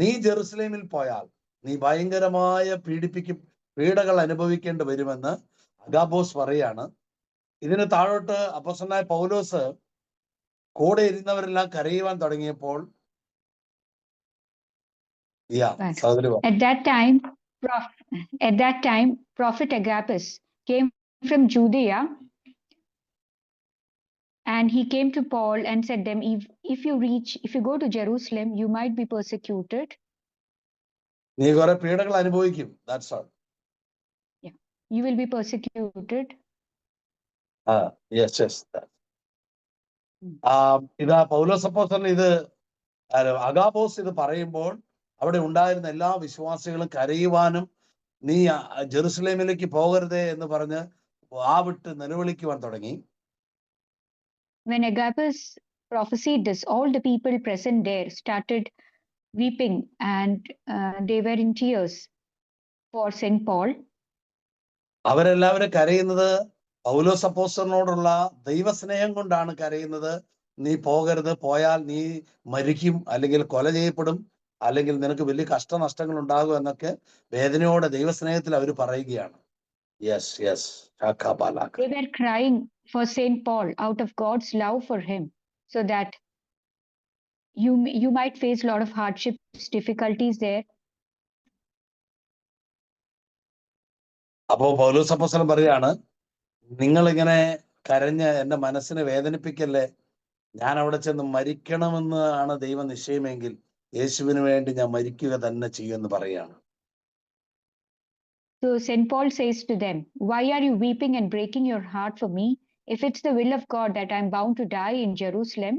നീ ജെറുസലേമിൽ പോയാൽ നീ ഭയങ്കരമായ പീഡകൾ അനുഭവിക്കേണ്ടി വരുമെന്ന് അഗാബോസ് പറയാണ്. ഇതിന് താഴോട്ട് അപ്പോസ്തലനായ പൗലോസ് കൂടെ ഇരുന്നവരെല്ലാം കരയുവാൻ തുടങ്ങിയപ്പോൾ At that time, Prophet Agabus came from Judea, and he came to Paul and said them, if you go to Jerusalem, you might be persecuted. നീ കുറെ പീഡകൾ അനുഭവിക്കും. That's all. Yeah, you will be persecuted. Yes. ഇതാ പൗലോസ് അപ്പോസ്തലൻ ഇത് അഗാബോസ് ഇത് പറയുമ്പോൾ അവിടെ ഉണ്ടായിരുന്ന എല്ലാ വിശ്വാസികളും കരയുവാനും നീ ജെറുസലേമിലേക്ക് പോകരുതേ എന്ന് പറഞ്ഞ് വിട്ട് നിലവിളിക്കുവാൻ തുടങ്ങി. When Agabus prophesied this, all the people present there started weeping, and they were in tears for St. Paul. അവരെല്ലാവരും കരയുന്നത് പൗലോസ് അപ്പോസ്തലനോടുള്ള ദൈവസ്നേഹം കൊണ്ടാണ് കരയുന്നത്. നീ പോകരുത്, പോയാൽ നീ മരിക്കും, അല്ലെങ്കിൽ കൊല ചെയ്യപ്പെടും, അല്ലെങ്കിൽ നിനക്ക് വലിയ കഷ്ടനഷ്ടങ്ങൾ ഉണ്ടാകും എന്നൊക്കെ വേദനയോടെ ദൈവസ്നേഹത്തിൽ അവർ പറയുകയാണ്. Yes. They were crying for St. Paul out of God's love for him, so that you might face a lot of hardships, difficulties there. അപ്പോ പൗലോസ് അപ്പോസ്തലൻ പറയാണ്, നിങ്ങൾ ഇങ്ങനെ കരഞ്ഞ് എന്റെ മനസ്സിനെ വേദനിപ്പിക്കല്ലേ. ഞാൻ അവിടെ ചെന്ന് മരിക്കണമെന്ന് ആണ് ദൈവം നിശ്ചയമെങ്കിൽ യേശുവിന് വേണ്ടി ഞാൻ മരിക്കുക തന്നെ ചെയ്യുമെന്ന് പറയാണ്. So St. Paul says to them, why are you weeping and breaking your heart for me? If it's the will of God that I'm bound to die in Jerusalem,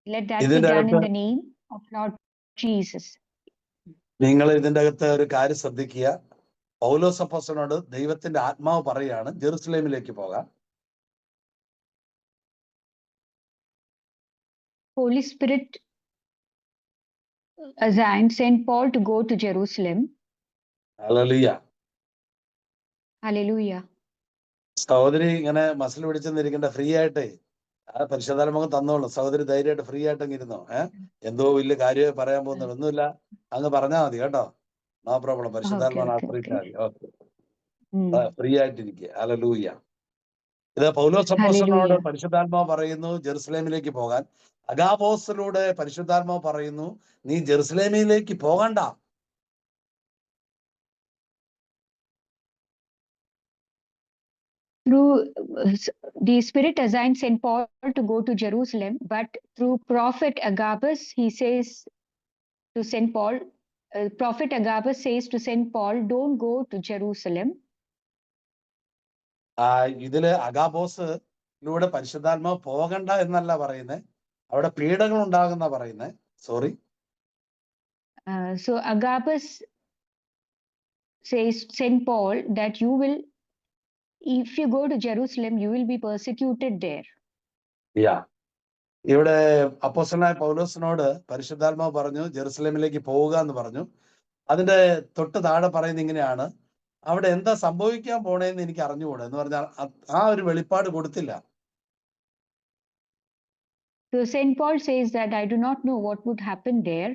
let that be done in the name of Lord Jesus. നിങ്ങൾ ഇതിന്റെ അകത്ത് ഒരു കാര്യം ശ്രദ്ധിക്കുക. പൗലോസ് അപ്പോസ്തലനോട് ദൈവത്തിന്റെ ആത്മാവ് പറയാണ് ജെറുസലേമിലേക്ക് പോകാൻ. Holy Spirit assigned St. Paul to go to Jerusalem. Hallelujah. സഹോദരി ഇങ്ങനെ മസിൽ പിടിച്ചെന്നിരിക്കണ്ട, ഫ്രീ ആയിട്ടേ പരിശുദ്ധാത്മാവ് തന്നോളൂ. സഹോദരി ധൈര്യമായിട്ട് ഫ്രീ ആയിട്ട് അങ്ങ് ഇരുന്നോ. എന്തോ വലിയ കാര്യമായി പറയാൻ പോകുന്നത് ഒന്നുമില്ല, അങ്ങ് പറഞ്ഞാൽ മതി കേട്ടോ. No problem. പരിശുദ്ധാത്മാവിനെ ആശ്രയിച്ചാൽ മതി. ഓക്കെ, ഫ്രീ ആയിട്ടിരിക്കുക. ഹല്ലേലൂയ. ഇത് പൗലോസ് അപ്പോസ്തലനോട് പരിശുദ്ധാത്മാവ് പറയുന്നു ജെറുസലേമിലേക്ക് പോകാൻ. അഗാബോസിലൂടെ പരിശുദ്ധാത്മാവ് പറയുന്നു നീ ജെറുസലേമിലേക്ക് പോകണ്ട. Through the Spirit assigned St. Paul to go to Jerusalem, but through Prophet Agabus, he says to St. Paul, Prophet Agabus says to St. Paul, don't go to Jerusalem. ഇതില് അഗാബോസിലൂടെ പരിശുദ്ധാത്മാവ് പോകണ്ട എന്നല്ല പറയുന്നത്, അവിടെ പീഡകൾ ഉണ്ടാകുന്ന പറയുന്നത്. Sorry. So Agabus says St. Paul that you will if you go to Jerusalem, you will be persecuted there. Yeah. ഇവിടെ അപ്പോസ്തലനായ പൗലോസിനോട് പരിശുദ്ധാത്മാവ് പറഞ്ഞു ജെറുസലേമിലേക്ക് പോവുക എന്ന് പറഞ്ഞു. അതിന്റെ തൊട്ട് താഴെ പറയുന്നത് ഇങ്ങനെയാണ്, അവിടെ എന്താ സംഭവിക്കാൻ പോണേന്ന് എനിക്ക് അറിഞ്ഞുകൂടെ എന്ന് പറഞ്ഞാൽ ആ ഒരു വെളിപ്പാട് കൊടുത്തില്ല. So St. Paul says that I do not know what would happen there.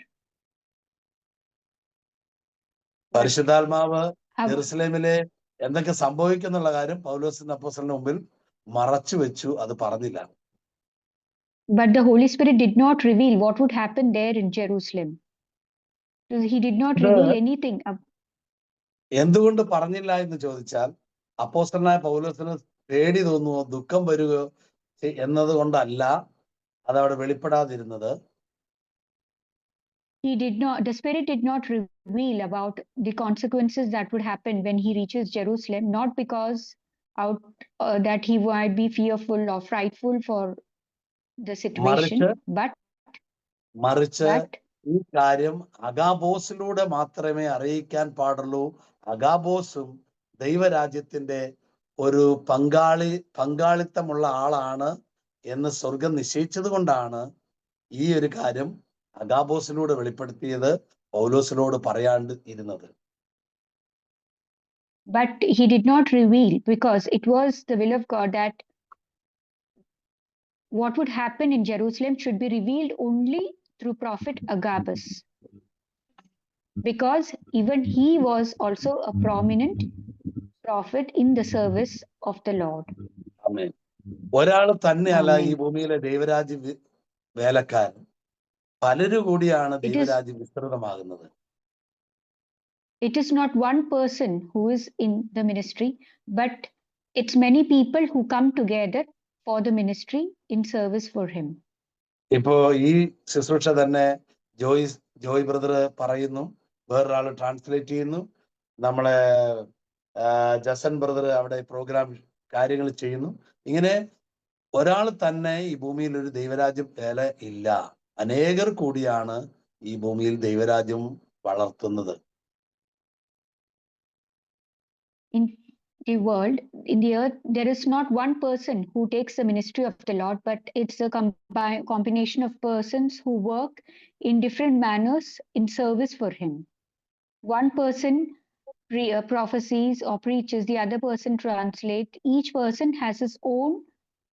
പരിശുദ്ധാത്മാവ് ജെറുസലേമിലെ എന്തൊക്കെ സംഭവിക്കുന്നുള്ള കാര്യം പൗലോസിന്റെ അപ്പോസ്തലന്റെ മുമ്പിൽ മറച്ചു വെച്ചു, അത് പറഞ്ഞില്ല. But the Holy Spirit did not reveal what would happen there in Jerusalem. He did not reveal anything. എന്തുകൊണ്ട് പറഞ്ഞില്ല എന്ന് ചോദിച്ചാൽ അപ്പോസ്തലനായ പൗലോസിന് പേടി തോന്നുവോ ദുഃഖം വരുകയോ എന്നതുകൊണ്ടല്ല അതവിടെ വെളിപ്പെടാതിരുന്നത്. The Spirit did not reveal about the consequences that would happen when he reaches Jerusalem, not because that he might be fearful or frightful for the situation, മറിച്ച് ഈ കാര്യം അഗാബോസിലൂടെ മാത്രമേ അറിയിക്കാൻ പാടുള്ളൂ. അഗാബോസും ദൈവരാജ്യത്തിന്റെ ഒരു പങ്കാളിത്തമുള്ള ആളാണ് എന്ന് സ്വർഗം നിശ്ചയിച്ചത് കൊണ്ടാണ് ഈ ഒരു കാര്യം അഗാബോസിലൂടെ വെളിപ്പെടുത്തിയത്, പൗലോസിനോട് പറയാണ്ട് ഇരുന്നത്. But he did not reveal because it was the will of God that what would happen in Jerusalem should be revealed only through prophet Agabus, because even he was also a prominent prophet in the service of the Lord. ആമേൻ. ഒരാൾ തന്നെയല്ല ഈ ഭൂമിയിലെ ദൈവരാജ്യ വേലക്കാരൻ, പലരും കൂടിയാണ് ദൈവരാജ്യം വിസ്തൃതമാകുന്നത്. It is not one person who is in the ministry, but it's many people who come together for the ministry in service for him. ഇപ്പോ ഈ ശുശ്രൂഷ തന്നെ ജോയ് ബ്രദർ പറയുന്നു, വേറൊരാള് ട്രാൻസ്ലേറ്റ് ചെയ്യുന്നു, നമ്മളെ ജസൻ ബ്രദർ അവിടെ പ്രോഗ്രാം കാര്യങ്ങൾ ചെയ്യുന്നു. ഇങ്ങനെ ഒരാൾ തന്നെ ഈ ഭൂമിയിൽ ഒരു ദൈവരാജ്യം വേല ഇല്ല, അനേകർ കൂടിയാണ് ഈ ഭൂമിയിൽ ദൈവരാജ്യം വളർത്തുന്നത്. In the world, in the earth, there is not one person who takes the ministry of the Lord, but it's a combination of persons who work in different manners in service for him. One person prophesies or preaches, the other person translates. Each person has his own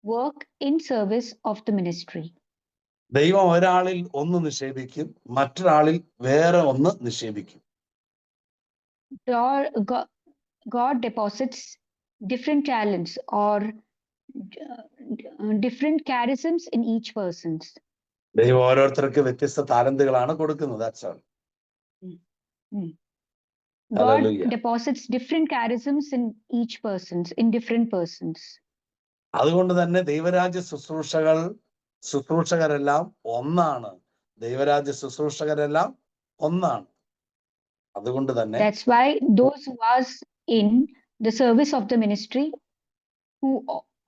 work in service of the ministry. ദൈവം ഒരാളിൽ ഒന്ന് നിക്ഷേപിക്കും, മറ്റൊരാളിൽ വേറെ ഒന്ന് നിക്ഷേപിക്കും. God deposits different talents or different charisms in each person. ദൈവം ഓരോരുത്തർക്ക് വ്യത്യസ്ത താലന്തുകളാണ് കൊടുക്കുന്നത്. That's all. God deposits different charisms in each persons, in different persons. അതുകൊണ്ട് തന്നെ ദൈവരാജ്യ ശുശ്രൂഷകരെല്ലാം ഒന്നാണ്. ദൈവരാജ്യ ശുശ്രൂഷകരെല്ലാം ഒന്നാണ്. അതുകൊണ്ട് തന്നെ That's why those who are in the service of the ministry, who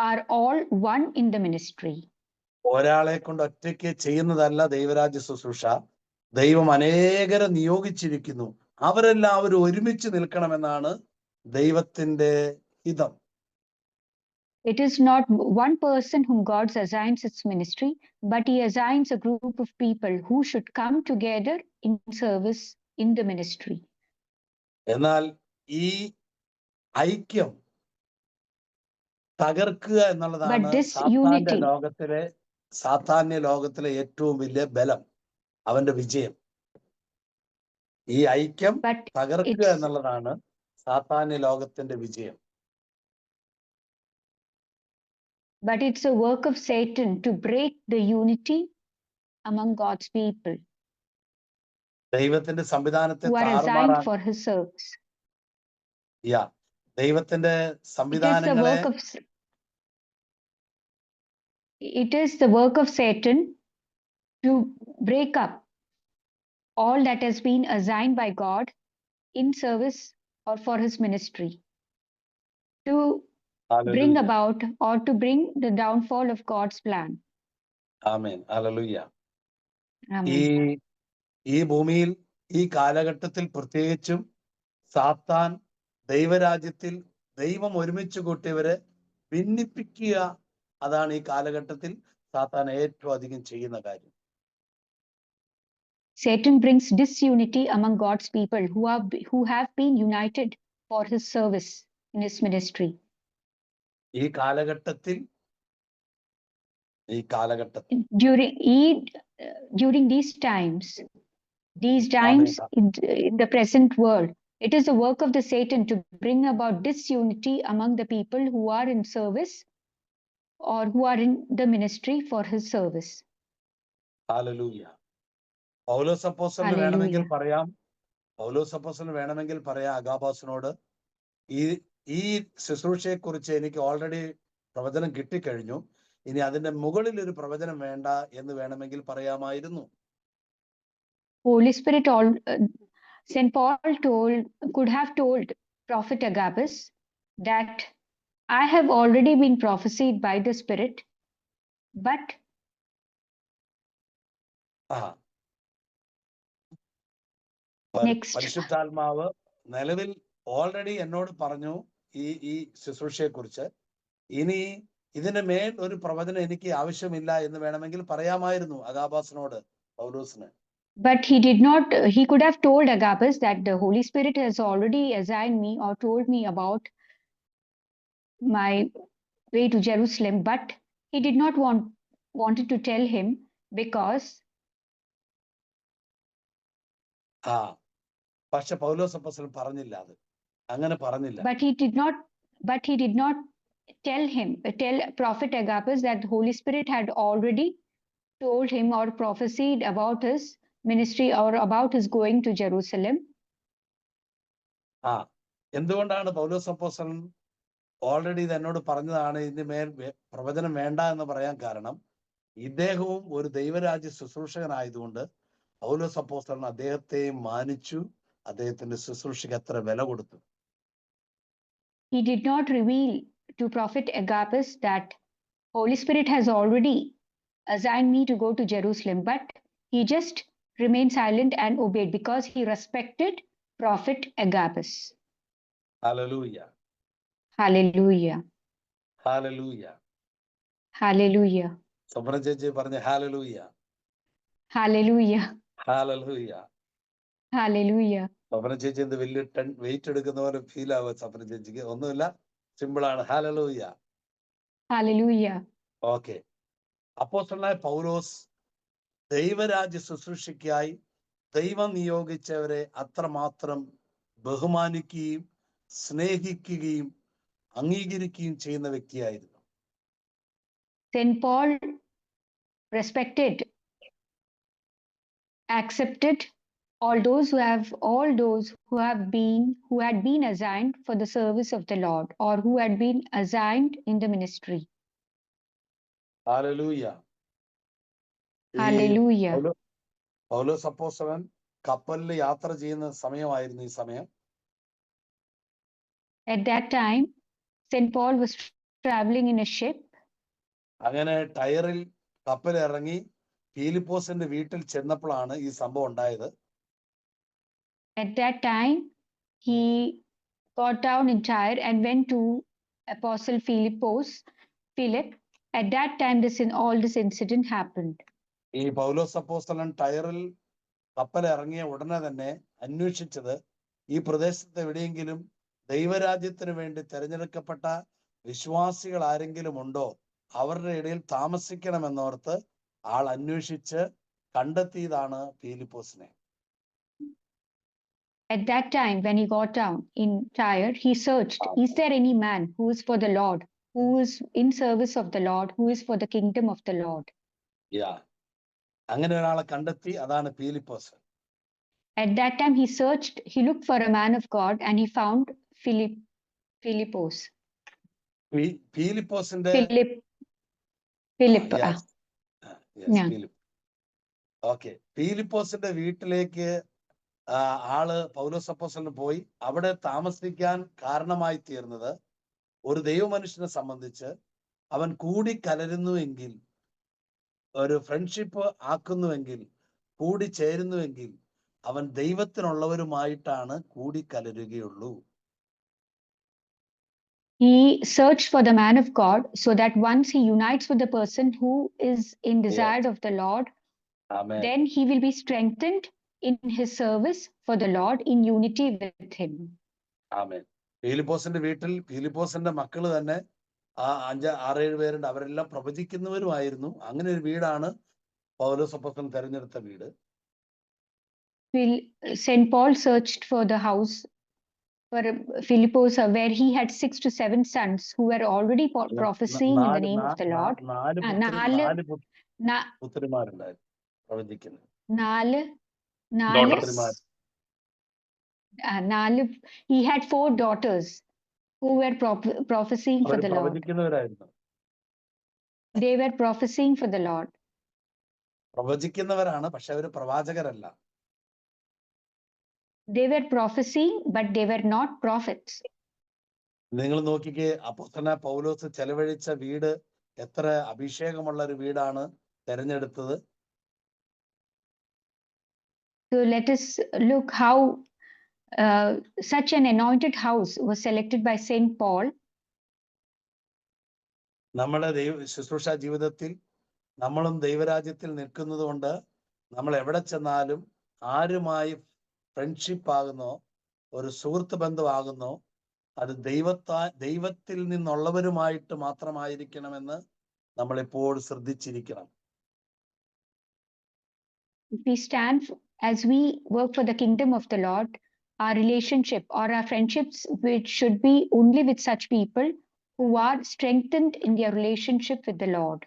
are all one in the ministry. ഒരാളെ കൊണ്ട് ഒറ്റയ്ക്ക് ചെയ്യുന്നതല്ല ദൈവരാജ്യ ശുശ്രൂഷ. ദൈവം അനേകരെ നിയോഗിച്ചിരിക്കുന്നു, അവരെല്ലാവരും ഒരുമിച്ച് നിൽക്കണമെന്നാണ് ദൈവത്തിന്റെ ഹിതം. It is not one person whom God assigns its ministry, but he assigns a group of people who should come together in service in the ministry. എന്നാൽ ഈ ഐക്യം തകർക്കുക എന്നുള്ളതാണ് സാത്താന്യ ലോകത്തിലെ ഏറ്റവും വലിയ ബലം, അവന്റെ വിജയം. ഈ ഐക്യം തകർക്കുക എന്നുള്ളതാണ് സാത്താന്യ ലോകത്തിന്റെ വിജയം. But it's a work of Satan to break the unity among God's people ദൈവത്തിന്റെ സംവിധാനത്തെ who are assigned for his service. ദൈവത്തിന്റെ സംവിധാനങ്ങളെ it is the work of Satan to break up all that has been assigned by God in service or for his ministry, to bring about or to bring the downfall of God's plan. Amen. Hallelujah. Amen. ഈ ഭൂമിയിൽ ഈ കാലഘട്ടത്തിൽ പ്രത്യേകിച്ചും സാത്താൻ ദൈവരാജ്യത്തിൽ ദൈവം ഒരുമിച്ച് കൂട്ടിയവരെ ഭിന്നിപ്പിക്കുക, അതാണ് ഈ കാലഘട്ടത്തിൽ സാത്താൻ ഏറ്റവും അധികം ചെയ്യുന്ന കാര്യം. Satan brings disunity among God's people who have been united for his service in his ministry. ഈ കാലഘട്ടത്തിൽ during these times in the present world, it is the work of the Satan to bring about disunity among the people who are in service or who are in the ministry for his service. Hallelujah. പൗലോസ് അപ്പോസ്തലന് വേണമെങ്കിൽ പറയാം അഗാബാസിനോട്, ഈ ശുശ്രൂഷയെ കുറിച്ച് എനിക്ക് already പ്രവചനം കിട്ടിക്കഴിഞ്ഞു, ഇനി അതിന്റെ മുകളിൽ ഒരു പ്രവചനം വേണ്ട എന്ന് വേണമെങ്കിൽ പറയാമായിരുന്നു. Holy Spirit, St. Paul could have told Prophet Agabus that I have already been prophesied by the Spirit, but പരിശുദ്ധാത്മാവ് നിലവിൽ ഓൾറെഡി എന്നോട് പറഞ്ഞു ഈ ശുശ്രൂഷയെ കുറിച്ച്, ഇനി ഇതിന് മേൽ ഒരു പ്രവചനം എനിക്ക് ആവശ്യമില്ല എന്ന് വേണമെങ്കിൽ പറയാമായിരുന്നു അഗാബാസിനോട്, പൗലോസിന്. But he could have told Agabus that the Holy Spirit has already assigned me or told me about my way to Jerusalem, but he did not wanted to tell him because പക്ഷെ പൗലോസ് അപ്പോസ്തലൻ പറഞ്ഞില്ല, അത് അങ്ങനെ പറഞ്ഞില്ല. But he did not tell Prophet Agabus that the Holy Spirit had already told him or prophesied about his ministry or about his going to Jerusalem. എന്തുകൊണ്ടാണ് പൗലോസ് അപ്പോസ്തലൻ already ഇത് എന്നോട് പറഞ്ഞതാണ്, ഇതിന്റെ മേൽ പ്രവചനം വേണ്ട എന്ന് പറയാൻ കാരണം, ഇദ്ദേഹവും ഒരു ദൈവരാജ്യ ശുശ്രൂഷകനായതുകൊണ്ട് പൗലോസ് അപ്പോസ്തലൻ അദ്ദേഹത്തെ മാനിച്ചു, അദ്ദേഹത്തിന്റെ ശുശ്രൂഷയ്ക്ക് അത്ര വില കൊടുത്തു. He did not reveal to Prophet Agabus that Holy Spirit has already assigned me to go to Jerusalem, but he just remained silent and obeyed because he respected Prophet Agabus. Hallelujah. Hallelujah. Hallelujah. Hallelujah. സബ്ര ചേച്ചി പറഞ്ഞ hallelujah. Hallelujah. Hallelujah. Hallelujah. സബ്ര ചേച്ചി എന്ത് വലിയ wait എടുക്കുന്ന പോലെ feel ആവുക സബ്ര ചേച്ചിക്ക്. ഒന്നുമില്ല, സിമ്പിൾ ആണ്. hallelujah. Hallelujah. ഓക്കെ. അപ്പോസ്തലനായ പൗലോസ് ദൈവരാജ്യ ശുശ്രൂഷയ്ക്കായി ദൈവം നിയോഗിച്ചവരെ അത്രമാത്രം ബഹുമാനിക്കുകയും സ്നേഹിക്കുകയും അംഗീകരിക്കുകയും ചെയ്യുന്ന വ്യക്തിയായിരുന്നു. St. Paul respected, accepted all those who had been assigned for the service of the Lord or who had been assigned in the ministry. Hallelujah. Hallelujah. പൗലോസ് അപ്പോസ്തലൻ കപ്പലിൽ യാത്ര ചെയ്യുന്ന സമയമായിരുന്നു ഈ സമയം. At that time, St. Paul was traveling in a ship. അങ്ങനെ ടയറിൽ കപ്പൽ ഇറങ്ങി ഫിലിപ്പോസിന്റെ വീട്ടിൽ ചെന്നപ്പോഴാണ് ഈ സംഭവം ഉണ്ടായത്. At that time, he got down in Tyre and went to Apostle Philip. At that time, all this incident happened. ഈ പൗലോസ് അപ്പോസ്തലൻ ടയറിൽ കപ്പൽ ഇറങ്ങിയ ഉടനെ തന്നെ അന്വേഷിച്ചത് ഈ പ്രദേശത്ത് എവിടെയെങ്കിലും ദൈവരാജ്യത്തിന് വേണ്ടി തിരഞ്ഞെടുക്കപ്പെട്ട വിശ്വാസികൾ ആരെങ്കിലും ഉണ്ടോ, അവരുടെ ഇടയിൽ താമസിക്കണമെന്നോർത്ത് ആൾ അന്വേഷിച്ച് കണ്ടെത്തിയതാണ് ഫിലിപ്പോസിനെ. At that time, when he got down in Tyre, he searched, is there any man who is for the Lord, who is in service of the Lord, who is for the kingdom of the Lord? അങ്ങനെ ഒരാളെ കണ്ടെത്തി, അതാണ് Philipose. At that time, he looked for a man of God and he found Philippos. ഫിലിപ്പോസിന്റെ okay. ഫിലിപ്പോസിന്റെ വീട്ടിലേക്ക് ആള് പൗലോസ് അപ്പോസ്തലൻ പോയി. അവിടെ താമസിക്കാൻ കാരണമായി തീർന്നത് ഒരു ദൈവമനുഷ്യനെ സംബന്ധിച്ച് അവൻ കൂടി കലരുന്നുവെങ്കിൽ, ഒരു ഫ്രണ്ട്ഷിപ്പ് ആക്കുന്നുവെങ്കിൽ, കൂടി ചേരുന്നുവെങ്കിൽ അവൻ ദൈവത്തിനുള്ളവരുമായിട്ടാണ് കൂടി കലരുകയുള്ളൂ. He searched for the man of God so that once he unites with the person who is in desire of the Lord, amen. then he will be strengthened in his service for the Lord in unity with him. ആമേൻ. ഫിലിപ്പോസിന്റെ വീട്ടിൽ ഫിലിപ്പോസിന്റെ മക്കള് തന്നെ 6-7 പേരുണ്ട്. അവരെല്ലാം പ്രവചിക്കുന്നവരുമായിരുന്നു. അങ്ങനെ ഒരു വീടാണ് പൗലോസ് അപ്പോസ്തലൻ തെരഞ്ഞെടുത്ത വീട്. St. Paul searched for the house for Philippus, where he had 6 to 7 sons who were already prophesying in the name of the Lord. 4 പുത്രിമാരുണ്ടായിരുന്നു പ്രവചിക്കുന്നത്. 4 he had 4 daughters who were prophesying for the Lord. പ്രവചിക്കുന്നവരായിരുന്നു. They were prophesying for the Lord. പ്രവചിക്കുന്നവരാണ്, പക്ഷെ അവര് പ്രവാചകരല്ല. They were prophesying, but they were not prophets. നിങ്ങൾ നോക്കിക്കേ, അപ്പോസ്തലനായ പൗലോസ് ചെലവഴിച്ച വീട് എത്ര അഭിഷേകമുള്ള ഒരു വീടാണ് തെരഞ്ഞെടുത്തത്. So let us look how such an anointed house was selected by St. Paul. നമ്മുടെ ശുശ്രൂഷ ജീവിതത്തിൽ നമ്മളും ദൈവരാജ്യത്തിൽ നിൽക്കുന്നത് കൊണ്ട് നമ്മൾ എവിടെ ചെന്നാലും ആരുമായി ഫ്രണ്ട്ഷിപ്പ് ആകുന്നോ, ഒരു സുഹൃത്ത് ബന്ധമാകുന്നോ, അത് ദൈവത്തിൽ നിന്നുള്ളവരുമായിട്ട് മാത്രമായിരിക്കണമെന്ന് നമ്മൾ എപ്പോഴും ശ്രദ്ധിച്ചിരിക്കണം. If we stand as we work for the kingdom of the Lord, our relationship or our friendships which should be only with such people who are strengthened in their relationship with the Lord.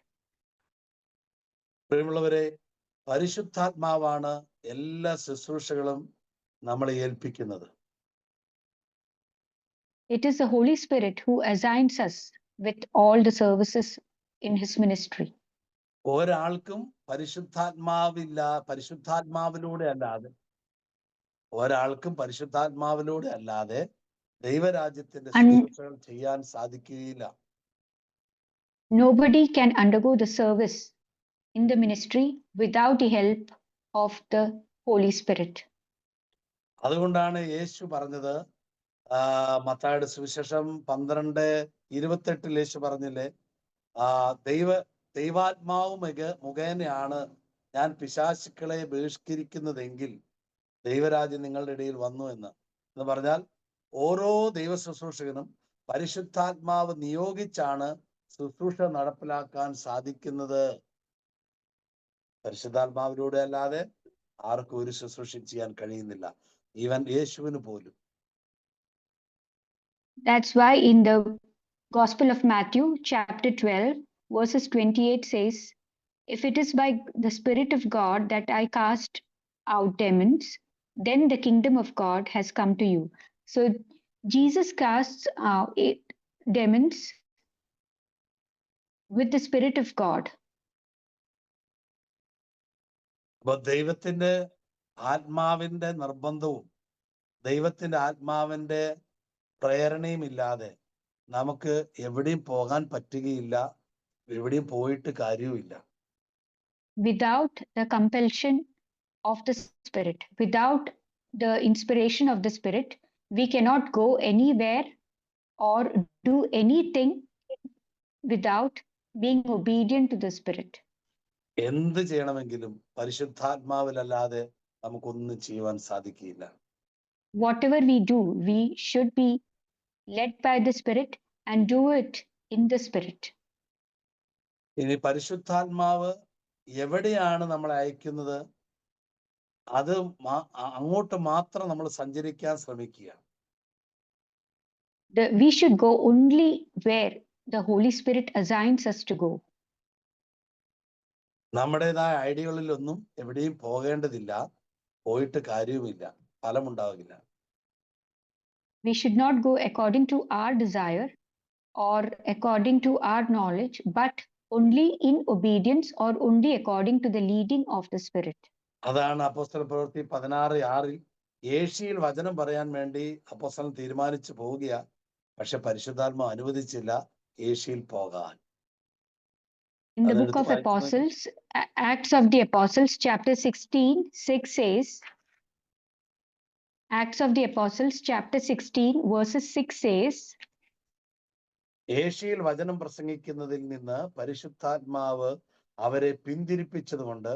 പ്രിയമുള്ളവരെ, പരിശുദ്ധാത്മാവാണ് എല്ലാ ശുശ്രൂഷകളും നമ്മളെ ഏൽപ്പിക്കുന്നത്. It is the Holy Spirit who assigns us with all the services in his ministry. ഒരാൾക്കും പരിശുദ്ധാത്മാവിലൂടെ അല്ലാതെ ദൈവരാജ്യത്തിന്റെ ശുശ്രൂഷകൾ ചെയ്യാൻ സാധിക്കുകയില്ല. Nobody can undergo the service in the ministry without the help of the Holy Spirit. അതുകൊണ്ടാണ് യേശു പറഞ്ഞത്, മത്തായിയുടെ സുവിശേഷം 12:28 യേശു പറഞ്ഞില്ലേ, ദൈവാത്മാവ് മുഖേനയാണ് ഞാൻ പിശാചുക്കളെ ബഹിഷ്കരിക്കുന്നതെങ്കിൽ ദൈവരാജ്യം നിങ്ങളുടെ ഇടയിൽ വന്നു എന്ന് പറഞ്ഞാൽ ഓരോ ദൈവ ശുശ്രൂഷകനും പരിശുദ്ധാത്മാവ് നിയോഗിച്ചാണ് ശുശ്രൂഷ നടപ്പിലാക്കാൻ സാധിക്കുന്നത്. പരിശുദ്ധാത്മാവിലൂടെ അല്ലാതെ ആർക്കും ഒരു ശുശ്രൂഷ ചെയ്യാൻ കഴിയുന്നില്ല, ഈവൻ യേശുവിന് പോലും. That's why in the Gospel of Matthew, chapter 12, verses 28 says, if it is by the Spirit of God that I cast out demons, then the kingdom of God has come to you. So Jesus casts out demons with the Spirit of God. അപ്പൊ ദൈവത്തിന്റെ ആത്മാവിന്റെ നിർബന്ധവും ദൈവത്തിന്റെ ആത്മാവിന്റെ പ്രേരണയും ഇല്ലാതെ നമുക്ക് എവിടെയും പോകാൻ പറ്റുകയില്ല, എവിടെയും പോയിട്ട് കാര്യവുമില്ല. Without the compulsion of the Spirit, without the inspiration of the Spirit, we cannot go anywhere or do anything without being obedient to the Spirit. എന്ത് ചെയ്യണമെങ്കിലും പരിശുദ്ധാത്മാവിലല്ലാതെ നമുക്കൊന്നും ചെയ്യുവാൻ സാധിക്കില്ല. Whatever we do, we should be led by the Spirit and do it in the Spirit. ഇനി പരിശുദ്ധാത്മാവ് എവിടെയാണ് നമ്മളെ അയക്കുന്നത്, അത് അങ്ങോട്ട് മാത്രം നമ്മൾ സഞ്ചരിക്കാൻ ശ്രമിക്കുക. We should go only where the Holy Spirit assigns us to go. നമ്മുടേതായ ഐഡിയകളിലൊന്നും എവിടെയും പോകേണ്ടതില്ല, പോയിട്ട് കാര്യവുമില്ല, ഫലമുണ്ടാവില്ല. We should not go according to our desire or according to our knowledge, but only in obedience or only according to the leading of the Spirit. അതാണ് അപ്പോസ്തല പ്രവൃത്തി 16:6 ഏഷ്യയിൽ വചനം പറയാൻ വേണ്ടി അപ്പോസ്തലൻ തീരുമാനിച്ചു പോവുക, പക്ഷെ പരിശുദ്ധാത്മാവ് അനുവദിച്ചില്ല ഏഷ്യയിൽ പോകാൻ. In the book of Apostles, Acts of the Apostles, chapter 16:6 says, Acts of the Apostles, chapter 16, verses 6 says, ഏഷ്യയിൽ വചനം പ്രസംഗിക്കുന്നതിൽ നിന്ന് പരിശുദ്ധാത്മാവ് അവരെ പിന്തിരിപ്പിച്ചതുകൊണ്ട്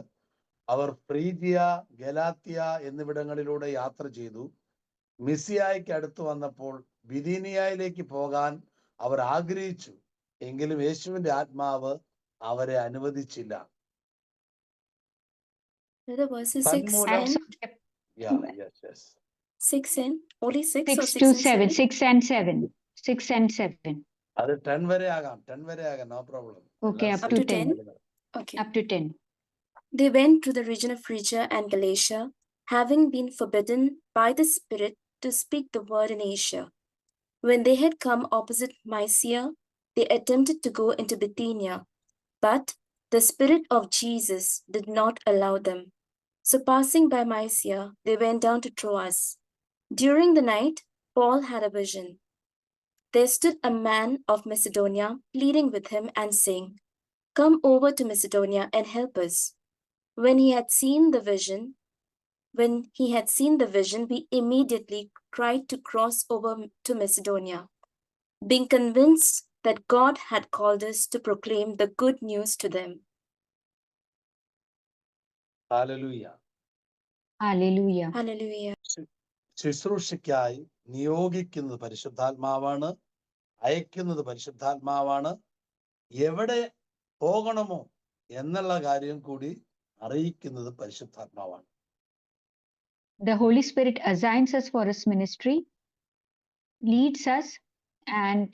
അവർ ഫ്രീജിയ, ഗലാത്യ എന്നിവിടങ്ങളിലൂടെ യാത്ര ചെയ്തു. മിസിയായ്ക്ക് അടുത്ത് വന്നപ്പോൾ ബിഥീനിയയിലേക്ക് പോകാൻ അവർ ആഗ്രഹിച്ചു. എങ്കിലും യേശുവിന്റെ ആത്മാവ് അവരെ അനുവദിച്ചില്ല. The verses 6 തന്മൂലം and Yeah, yes. 6 and only 6 or 6 6 to and 7, 7? 6 and 7, 6 and 7. അത് 10 വരെ ആകാം, 10 വരെ ആകാം, no problem. Okay, up Up to to 10? 10. Okay. Up to 10. They went to the region of Phrygia and Galatia, having been forbidden by the Spirit to speak the word in Asia. When they had come opposite Mysia, they attempted to go into Bithynia, but the Spirit of Jesus did not allow them. So passing by Mysia, they went down to Troas. During the night, Paul had a vision. There stood a man of Macedonia pleading with him and saying, "Come over to Macedonia and help us." When he had seen the vision, we immediately tried to cross over to Macedonia, being convinced that God had called us to proclaim the good news to them. Hallelujah. Hallelujah. Hallelujah. ശുശ്രൂഷയ്ക്കായി നിയോഗിക്കുന്നത് പരിശുദ്ധാത്മാവാണ്, അയക്കുന്നത് പരിശുദ്ധാത്മാവാണ്. എവിടെ പോകണമോ എന്നുള്ള കാര്യം കൂടി അറിയിക്കുന്നത് പരിശുദ്ധാത്മാവാണ്. The Holy Spirit assigns us for His ministry, leads us, and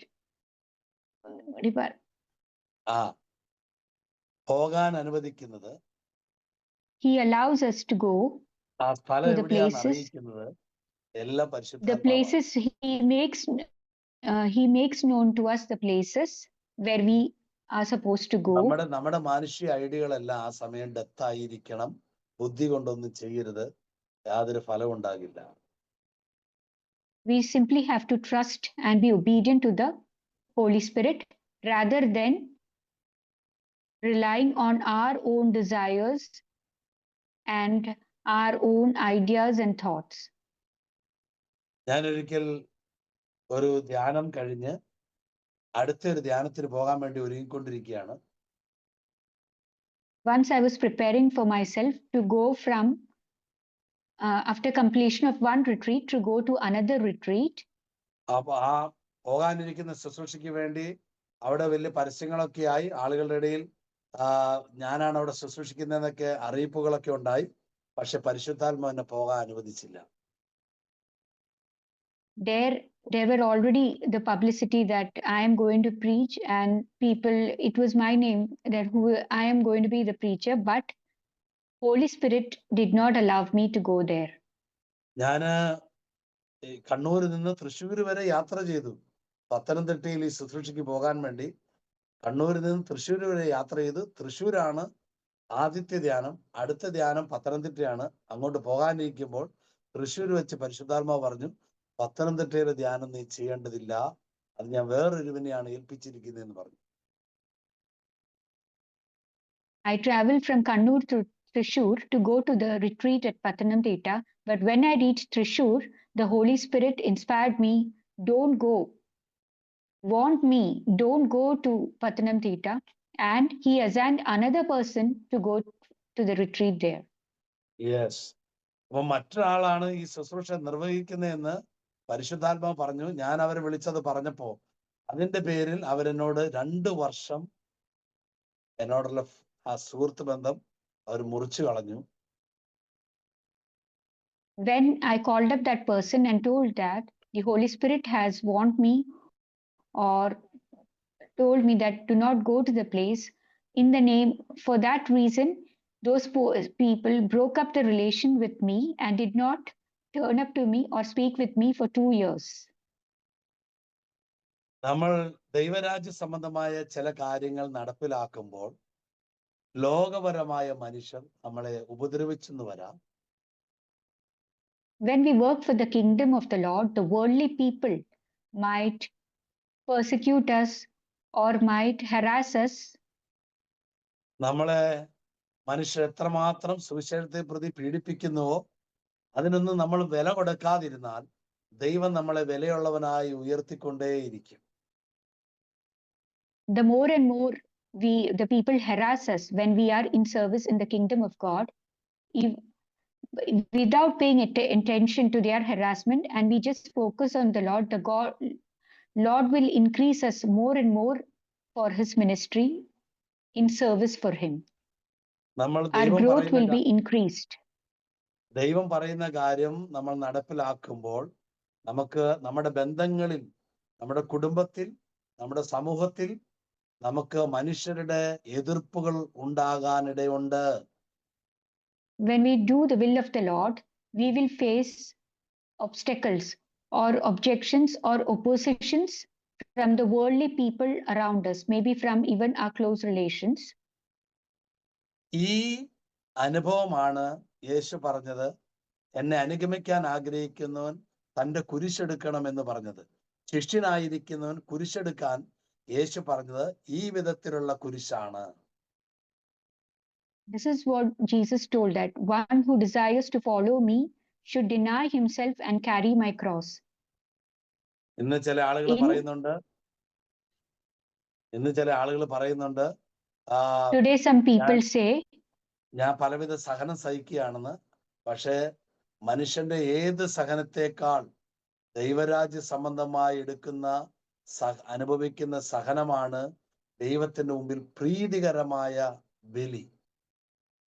ആ പോകാൻ അനുവദിക്കുന്നത്, He allows us to go ആ സ്ഥലം to the എവിടെയാണ് places, അറിയിക്കുന്നത് എല്ലാം the പരിശുദ്ധാത്മാവാണ്. places He makes known to us the places where we are supposed to go. നമ്മുടെ മാനുഷിക ഐഡിയകളെല്ലാം ആ സമയം ഡെത്ത് ആയിരിക്കണം. ബുദ്ധി കൊണ്ടൊന്നും ചെയ്യരുത്, യാതൊരു ഫലം ഉണ്ടാകില്ല. We simply have to trust and be obedient to the Holy Spirit rather than relying on our own desires and our own ideas and thoughts. ഞാനൊരിക്കൽ ഒരു ധ്യാനം കഴിഞ്ഞ് അടുത്തൊരു ധ്യാനത്തിന് പോകാൻ വേണ്ടി ഒരുങ്ങിക്കൊണ്ടിരിക്കുകയാണ്. Once I was preparing for myself to go from after completion of one retreat to go to another retreat. അപ്പൊ ആ പോകാനിരിക്കുന്ന ശുശ്രൂഷയ്ക്ക് വേണ്ടി അവിടെ വലിയ പരസ്യങ്ങളൊക്കെ ആയി, ആളുകളുടെ ഇടയിൽ ഞാനാണ് അവിടെ ശുശ്രൂഷിക്കുന്നതെന്നൊക്കെ അറിയിപ്പുകളൊക്കെ ഉണ്ടായി. പക്ഷെ പരിശുദ്ധാത്മാവ് എന്നെ പോകാൻ അനുവദിച്ചില്ല. There were already the publicity that I am going to preach, and people, it was my name that who I am going to be the preacher, but Holy Spirit did not allow me to go there. ഞാന് കണ്ണൂരിൽ നിന്ന് തൃശ്ശൂർ വരെ യാത്ര ചെയ്തു. പത്തനംതിട്ടയിൽ ഈ ശുശ്രൂഷയ്ക്ക് പോകാൻ വേണ്ടി കണ്ണൂരിൽ നിന്ന് തൃശ്ശൂർ വരെ യാത്ര ചെയ്തു. തൃശ്ശൂരാണ് ആദ്യത്തെ ധ്യാനം, അടുത്ത ധ്യാനം പത്തനംതിട്ടയാണ്. അങ്ങോട്ട് പോകാനിരിക്കുമ്പോൾ തൃശ്ശൂർ വെച്ച് പരിശുദ്ധാത്മാവ് പറഞ്ഞു, പത്തനംതിട്ടയിലെ ധ്യാനം നീ ചെയ്യേണ്ടതില്ല, അത് ഞാൻ വേറൊരുവനെയാണ് ഏൽപ്പിച്ചിരിക്കുന്നതെന്ന് പറഞ്ഞു. I traveled from Kannur to Thrissur to go to the retreat at Pathanamthitta, but when I reached Thrissur, the Holy Spirit inspired me, don't go, warned me, don't go to Pathanamthitta, and He assigned another person to go to the retreat there. Yes. അപ്പൊ മറ്റൊരാളാണ് ഈ ശുശ്രൂഷ നിർവഹിക്കുന്നതെന്ന് പരിശുദ്ധാത്മാവ് പറഞ്ഞു. ഞാൻ അവരെ വിളിച്ചത് പറഞ്ഞപ്പോ അതിന്റെ പേരിൽ അവരെന്നോട് 2 വർഷം എന്നോടുള്ള ആ സുഹൃത്ത് ബന്ധം അവർ മുറിച്ചു കളഞ്ഞു. When I called up that person and told that the Holy Spirit has warned me or told me that do not go to the place, in the name, for that reason, those people broke up the relation with me and did not turn up to me or speak with me for 2 years. നമ്മൾ ദൈവരാജ്യ സംബന്ധമായ ചില കാര്യങ്ങൾ നടപ്പിലാക്കുമ്പോൾ ലോകപരമായ മനുഷ്യർ നമ്മളെ ഉപദ്രവിച്ചെന്ന് വരാം. When we work for the kingdom of the Lord, the worldly people might persecute us or might harass us. നമ്മളെ മനുഷ്യർ എത്രമാത്രം സുവിശേഷത്തെ പ്രതി പീഡിപ്പിക്കുന്നുവോ അതിനൊന്നും നമ്മൾ വില കൊടുക്കാതിരുന്നാൽ ദൈവം നമ്മളെ വിലയുള്ളവനായി ഉയർത്തിക്കൊണ്ടേയിരിക്കും. the more and more the people harass us when we are in service in the kingdom of God, without paying attention to their harassment, and we just focus on the Lord, Lord will increase us more and more for his ministry in service for him. നമ്മൾ Our growth will be increased. ദൈവം പറയുന്ന കാര്യം നമ്മൾ നടപ്പിലാക്കുമ്പോൾ നമുക്ക് നമ്മുടെ ബന്ധങ്ങളിൽ, നമ്മുടെ കുടുംബത്തിൽ, നമ്മുടെ സമൂഹത്തിൽ നമുക്ക് മനുഷ്യരുടെ എതിർപ്പുകൾ ഉണ്ടാകാനിടയുണ്ട്. When we do the will of the Lord, we will face obstacles or objections or oppositions from the worldly people around us, maybe from even our close relations. ഈ അനുഭവമാണ് യേശു പറഞ്ഞത്, എന്നെ അനുഗമിക്കാൻ ആഗ്രഹിക്കുന്നവൻ തൻ്റെ കുരിശെടുക്കണം എന്ന് പറഞ്ഞത്. ശിഷ്യനായിരിക്കുന്നവൻ കുരിശെടുക്കാൻ യേശു പറഞ്ഞത് ഈ വിധത്തിലുള്ള കുരിശാണ്. This is what Jesus told, that one who desires to follow me should deny himself and carry my cross. ഇന്ന് ചില ആളുകൾ പറയുന്നുണ്ട്, today some people say, ഞാൻ പലവിധ സഹനം സഹിക്കുകയാണെന്ന്. പക്ഷേ മനുഷ്യന്റെ ഏത് സഹനത്തെക്കാൾ ദൈവരാജ്യ സംബന്ധമായി അനുഭവിക്കുന്ന സഹനമാണ് ദൈവത്തിന്റെ മുമ്പിൽ പ്രീതികരമായ ബലി,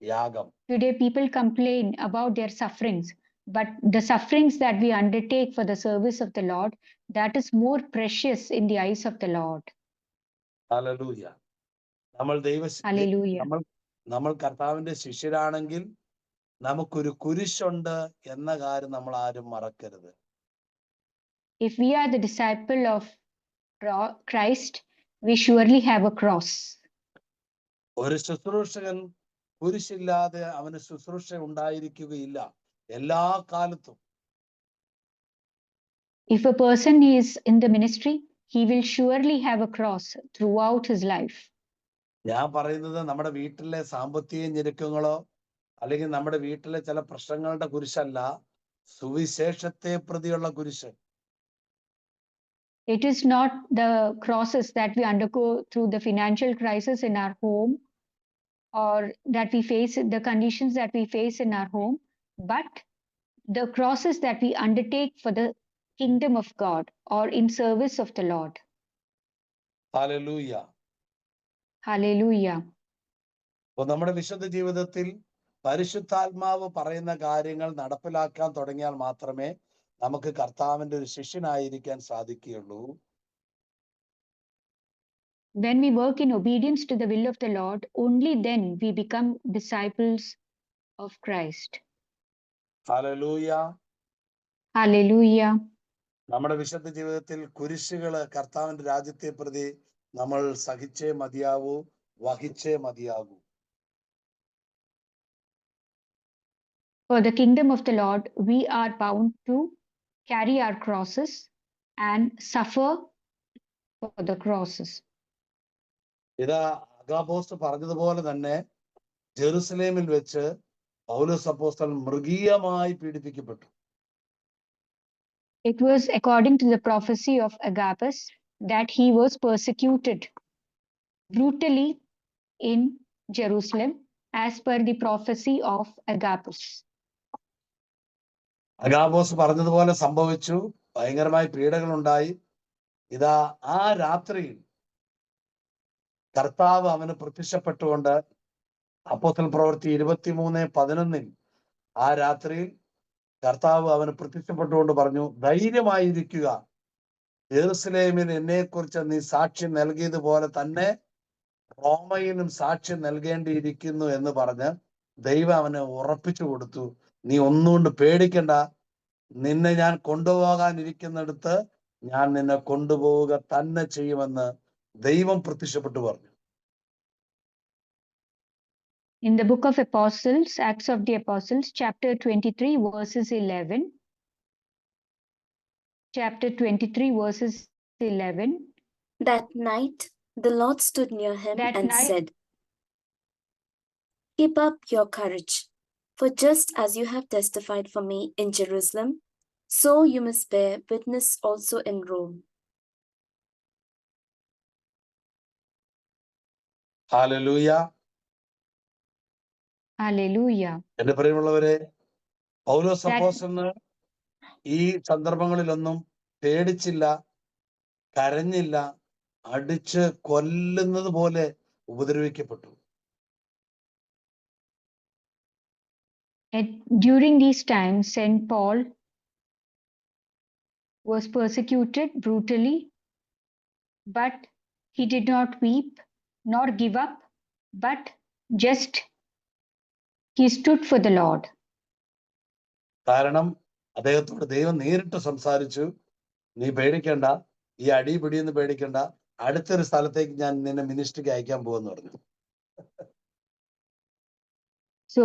യാഗം. Today people complain about their sufferings, but the sufferings that we undertake for the service of the Lord, that is more precious in the eyes of the Lord. Hallelujah. നമ്മൾ കർത്താവിന്റെ ശിഷ്യരാണെങ്കിൽ നമുക്കൊരു കുരിശുണ്ട് എന്ന കാര്യം നമ്മൾ ആരും മറക്കരുത്. If we are the disciple of Christ, we surely have a cross. ഒരു ശുശ്രൂഷകൻ കുരിശില്ലാതെ അവന് ശുശ്രൂഷ ഉണ്ടായിരിക്കുകയില്ല എല്ലാ കാലത്തും. If a person is in the ministry, he will surely have a cross throughout his life. ഞാൻ പറയുന്നത് നമ്മുടെ വീട്ടിലെ സാമ്പത്തിക ഞെരുക്കങ്ങളോ അല്ലെങ്കിൽ നമ്മുടെ വീട്ടിലെ ചില പ്രശ്നങ്ങളുടെ കുരിശല്ല, സുവിശേഷത്തെ പ്രതിയുള്ള കുരിശ്. It is not the crosses that we undergo through the financial crisis in our home, or that we face, the conditions that we face in our home, but the crosses that we undertake for the kingdom of God or in service of the Lord. Hallelujah. Hallelujah. അപ്പോൾ നമ്മുടെ വിശുദ്ധ ജീവിതത്തിൽ പരിശുദ്ധാത്മാവ് പറയുന്ന കാര്യങ്ങൾ നടപ്പിലാക്കാൻ തുടങ്ങിയാൽ മാത്രമേ നമുക്ക് കർത്താവിന്റെ ഒരു ശിഷ്യനായിരിക്കാൻ സാധിക്കുകയുള്ളൂ. When we work in obedience to the will of the Lord, only then we become disciples of Christ. Hallelujah. Hallelujah. നമ്മുടെ വിശുദ്ധ ജീവിതത്തിൽ കുരിശുകള് കർത്താവിന്റെ രാജ്യത്തെ പ്രതി നമ്മൾ സഹിച്ചേ മതിയാവൂ, വഹിച്ചേ മതിയാകൂ. For the kingdom of the Lord, we are bound to carry our crosses and suffer for the crosses. ഇത് അഗാബോസ് പറഞ്ഞതുപോലെ തന്നെ ജെറുസലേമിൽ വെച്ച് പൗലോസ് അപ്പോസ്തലൻ മൃഗീയമായി പീഡിപ്പിക്കപ്പെട്ടു. It was according to the prophecy of Agabus that he was persecuted brutally in Jerusalem as per the prophecy of Agabus. Agabus പറഞ്ഞതുപോലെ സംഭവിച്ചു, ഭയങ്കരമായ പീഡകൾ ഉണ്ടായി. ഇതാ ആ രാത്രിയിൽ കർത്താവ് അവന് പ്രത്യക്ഷപ്പെട്ടുകൊണ്ട് അപ്പോസ്തല പ്രവൃത്തി 23:11 ആ രാത്രിയിൽ കർത്താവ് അവന് പ്രത്യക്ഷപ്പെട്ടുകൊണ്ട് പറഞ്ഞു, ധൈര്യമായിരിക്കുക, ജെറുസലേമിൽ എന്നെക്കുറിച്ച് നീ സാക്ഷ്യം നൽകിയതുപോലെ തന്നെ റോമയിലും സാക്ഷ്യം നൽകേണ്ടിയിരിക്കുന്നു എന്ന് പറഞ്ഞ് ദൈവം അവനെ ഉറപ്പിച്ചു കൊടുത്തു. നീ ഒന്നുകൊണ്ട് പേടിക്കണ്ട, നിന്നെ ഞാൻ കൊണ്ടുപോകാനിരിക്കുന്നിടത്ത് ഞാൻ നിന്നെ കൊണ്ടുപോവുക തന്നെ ചെയ്യുമെന്ന് ദൈവം പ്രത്യക്ഷപ്പെട്ടു പറഞ്ഞു. In the book of Apostles, Acts of the Apostles, chapter 23, verses 11. Chapter 23, verses 11. That night, the Lord stood near him and said, "Keep up your courage, for just as you have testified for me in Jerusalem, so you must bear witness also in Rome." Hallelujah. Hallelujah. എന്റെ പ്രിയമുള്ളവരെ, പൗലോസ് That അപ്പോസ്തലന് ഈ സന്ദർഭങ്ങളിലൊന്നും പേടിച്ചില്ല, കരഞ്ഞില്ല, അടിച്ച് കൊല്ലുന്നത് പോലെ ഉപദ്രവിക്കപ്പെട്ടു. during these times, St. Paul was persecuted brutally, but he did not weep nor give up, but just he stood for the Lord. കാരണം അദ്ദേഹത്തോട് ദൈവം നേരിട്ട് സംസാരിച്ചു, നീ പേടിക്കണ്ട, ഈ അടി പിടിയെന്ന് പേടിക്കണ്ട, അടുത്തൊരു സ്ഥലത്തേക്ക് ഞാൻ നിന്നെ മിനിസ്ട്രിക്ക് അയക്കാൻ പോകുമെന്ന് പറഞ്ഞു. So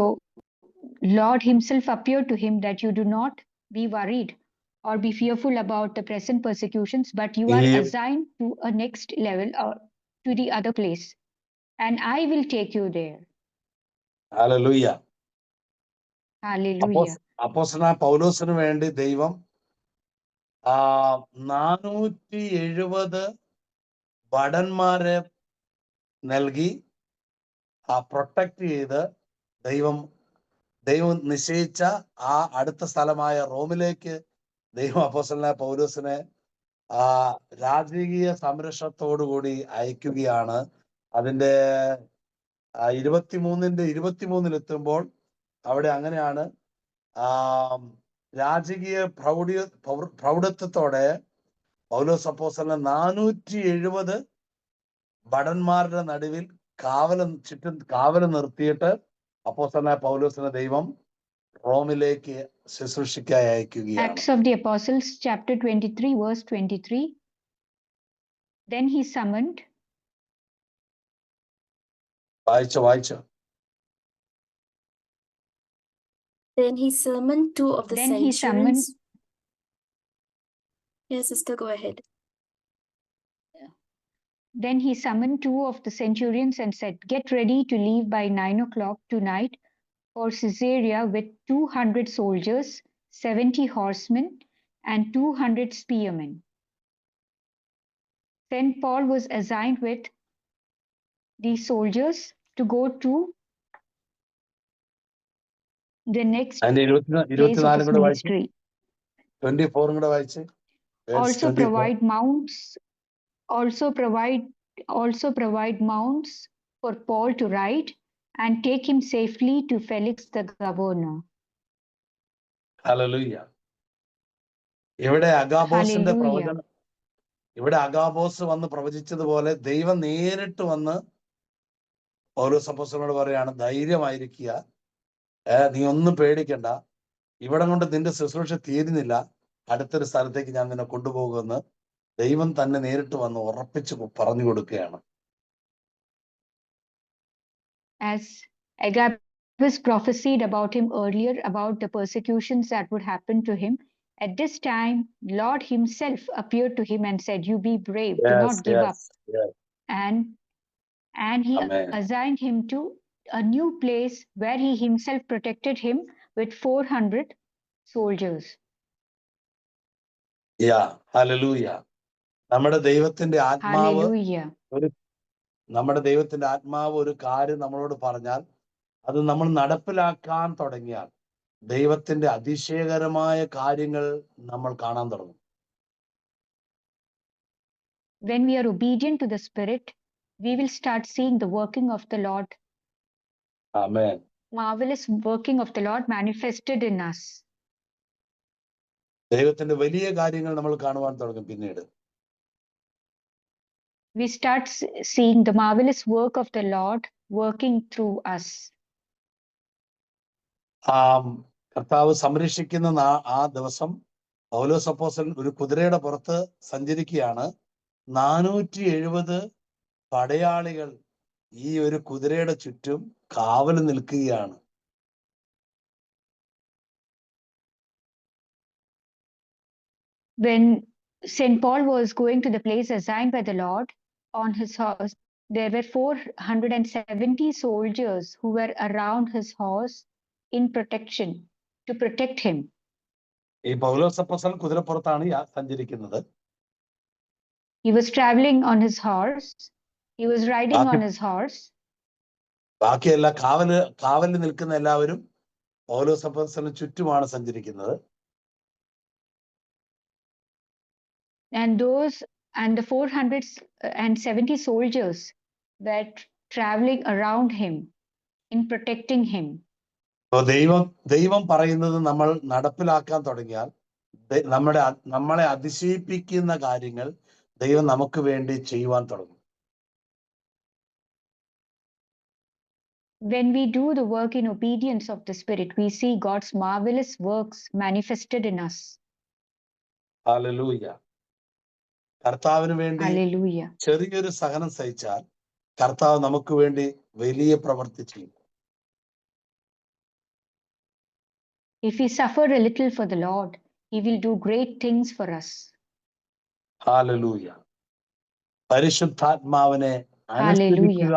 Lord himself appeared to him that you do not be worried or be fearful about the present persecutions, but you are assigned to a next level or to the other place, and I will take you there. Hallelujah. Hallelujah. അപ്പോസ്തലനായ പൗലോസിന് വേണ്ടി ദൈവം 470 ഭടന്മാരെ നൽകി protect ചെയ്ത് ദൈവം നിശ്ചയിച്ച ആ അടുത്ത സ്ഥലമായ റോമിലേക്ക് ദൈവം അപ്പോസ്തലനായ പൗലോസിനെ രാജകീയ സംരക്ഷണത്തോടുകൂടി അയക്കുകയാണ്. അതിന്റെ 23 എത്തുമ്പോൾ അവിടെ അങ്ങനെയാണ് രാജകീയ പ്രൗഢത്വത്തോടെ പൗലോസ് അപ്പോസ്തലനെ 470 ഭടന്മാരുടെ നടുവിൽ ചുറ്റും കാവല് നിർത്തിയിട്ട് അപ്പോസ്തലനായ പൗലോസിനെ ദൈവം റോമിലേക്ക് ശുശ്രൂഷയ്ക്കായി അയക്കുകയാണ്. Acts of the Apostles chapter 23 verse 23. Then he summoned. വായിച്ചോ. Then he summoned two of the Then he centurions. summoned. Yes, sister, go ahead. Then he summoned two of the centurions and said, "Get ready to leave by 9 o'clock tonight for Caesarea with 200 soldiers, 70 horsemen, and 200 spearmen." St. Paul was assigned with these soldiers to go to the next അതിന്റെ place of his ministry. 24 കൂടെ വായിച്ച്. Also provide mounts for Paul to ride and take him safely to Felix the governor. Hallelujah. ഇവിടെ അഗാബോസിന്റെ പ്രവചനം, ഇവിടെ അഗാബോസ് വന്ന് പ്രവചിച്ചതുപോലെ ദൈവം നേരിട്ട് വന്ന് പൗലോസ് അപ്പോസ്തലനോട് പറയാണ്, ധൈര്യമായിരിക്കുക, നീ ഒന്നും പേടിക്കണ്ട, ഇവിടെ കൊണ്ട് നിന്റെ ശുശ്രൂഷ തീരുന്നില്ല, അടുത്തൊരു സ്ഥലത്തേക്ക് ഞാൻ നിന്നെ കൊണ്ടുപോകുമെന്ന് ദൈവം തന്നെ നേരിട്ട് വന്ന് ഉറപ്പിച്ച് പറഞ്ഞു കൊടുക്കുകയാണ്. As Agabus prophesied about him earlier about the persecutions that would happen to him, at this time Lord himself appeared to him and said, "You be brave, do not give up." Yes. And he Amen. assigned him to a new place where he himself protected him with 400 soldiers. Hallelujah. നമ്മുടെ ദൈവത്തിന്റെ ആത്മാവ് Hallelujah. ഒരു കാര്യം നമ്മളോട് പറഞ്ഞാൽ അത് നമ്മൾ നടപ്പിലാക്കാൻ തുടങ്ങിയാൽ ദൈവത്തിന്റെ അതിശയകരമായ കാര്യങ്ങൾ നമ്മൾ കാണാൻ തുടങ്ങും. When we are obedient to the Spirit, we will start seeing the working of the Lord. Amen. Marvelous working of the Lord manifested in us. ദൈവത്തിന്റെ വലിയ കാര്യങ്ങൾ നമ്മൾ കാണുവാൻ തുടങ്ങും. പിന്നീട് we start seeing the marvelous work of the Lord working through us. കർത്താവ് സംരക്ഷിക്കുന്ന ആ ദിവസം പൗലോസ് അപ്പോസ്തലൻ ഒരു കുതിരയുടെ പുറത്ത് സഞ്ചരിക്കുകയാണ്. 470 പടയാളികൾ ഈ ഒരു കുതിരയുടെ ചുറ്റും കാവല് നിൽക്കുകയാണ്. When St. Paul was going to the place assigned by the Lord on his horse, there were 470 soldiers who were around his horse in protection to protect him. ഈ പൗലോസ് അപ്പോസ്തലൻ കുതിരപ്പുറത്താണ് സഞ്ചരിക്കുന്നത്. He was traveling on his horse. He was riding on his horse. ബാക്കിയെല്ലാം കാവലിൽ നിൽക്കുന്ന എല്ലാവരും പൗലോസ് അപ്പോസ്തലന് ചുറ്റുമാണ് സഞ്ചരിക്കുന്നത്. And the 470 soldiers were traveling around him in protecting him. ദൈവം പറയുന്നത് നമ്മൾ നടപ്പിലാക്കാൻ തുടങ്ങിയാൽ നമ്മളെ അതിശയിപ്പിക്കുന്ന കാര്യങ്ങൾ ദൈവം നമുക്ക് വേണ്ടി ചെയ്യുവാൻ തുടങ്ങും. When we do the work in obedience of the Spirit, we see God's marvelous works manifested in us. Hallelujah. കർത്താവിന് വേണ്ടി Hallelujah. ചെറിയൊരു സഹനം സഹിച്ചാൽ കർത്താവ് നമുക്ക് വേണ്ടി വലിയ പ്രവൃത്തി ചെയ്യും. If we suffer a little for the Lord, He will do great things for us. Hallelujah. പരിശുദ്ധാത്മാവിനെ അനുസരിക്കുക,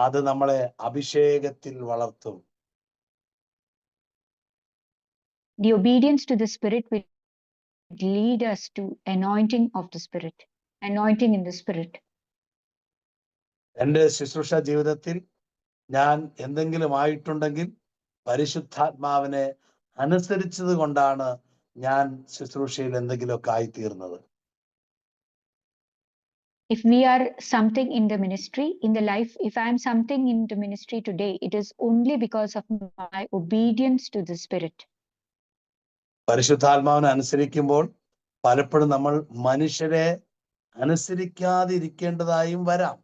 അത് നമ്മളെ അഭിഷേകത്തിൽ വളർത്തും. The obedience to the Spirit will lead us to anointing of the Spirit, anointing in the Spirit. എൻ്റെ ശുശ്രൂഷ ജീവിതത്തിൽ ഞാൻ എന്തെങ്കിലും ആയിട്ടുണ്ടെങ്കിൽ പരിശുദ്ധാത്മാവിനെ അനുസരിച്ചത് കൊണ്ടാണ് ഞാൻ ശുശ്രൂഷയിൽ എന്തെങ്കിലുമൊക്കെ ആയിത്തീർന്നത്. If we are something in the ministry, in the life, if I am something in the ministry today, it is only because of my obedience to the Spirit. പരിശുദ്ധാത്മാവിനെ അനുസരിക്കുമ്പോൾ പലപ്പോഴും നമ്മൾ മനുഷ്യരെ അനുസരിക്കാതിരിക്കേണ്ടതായും വരാം.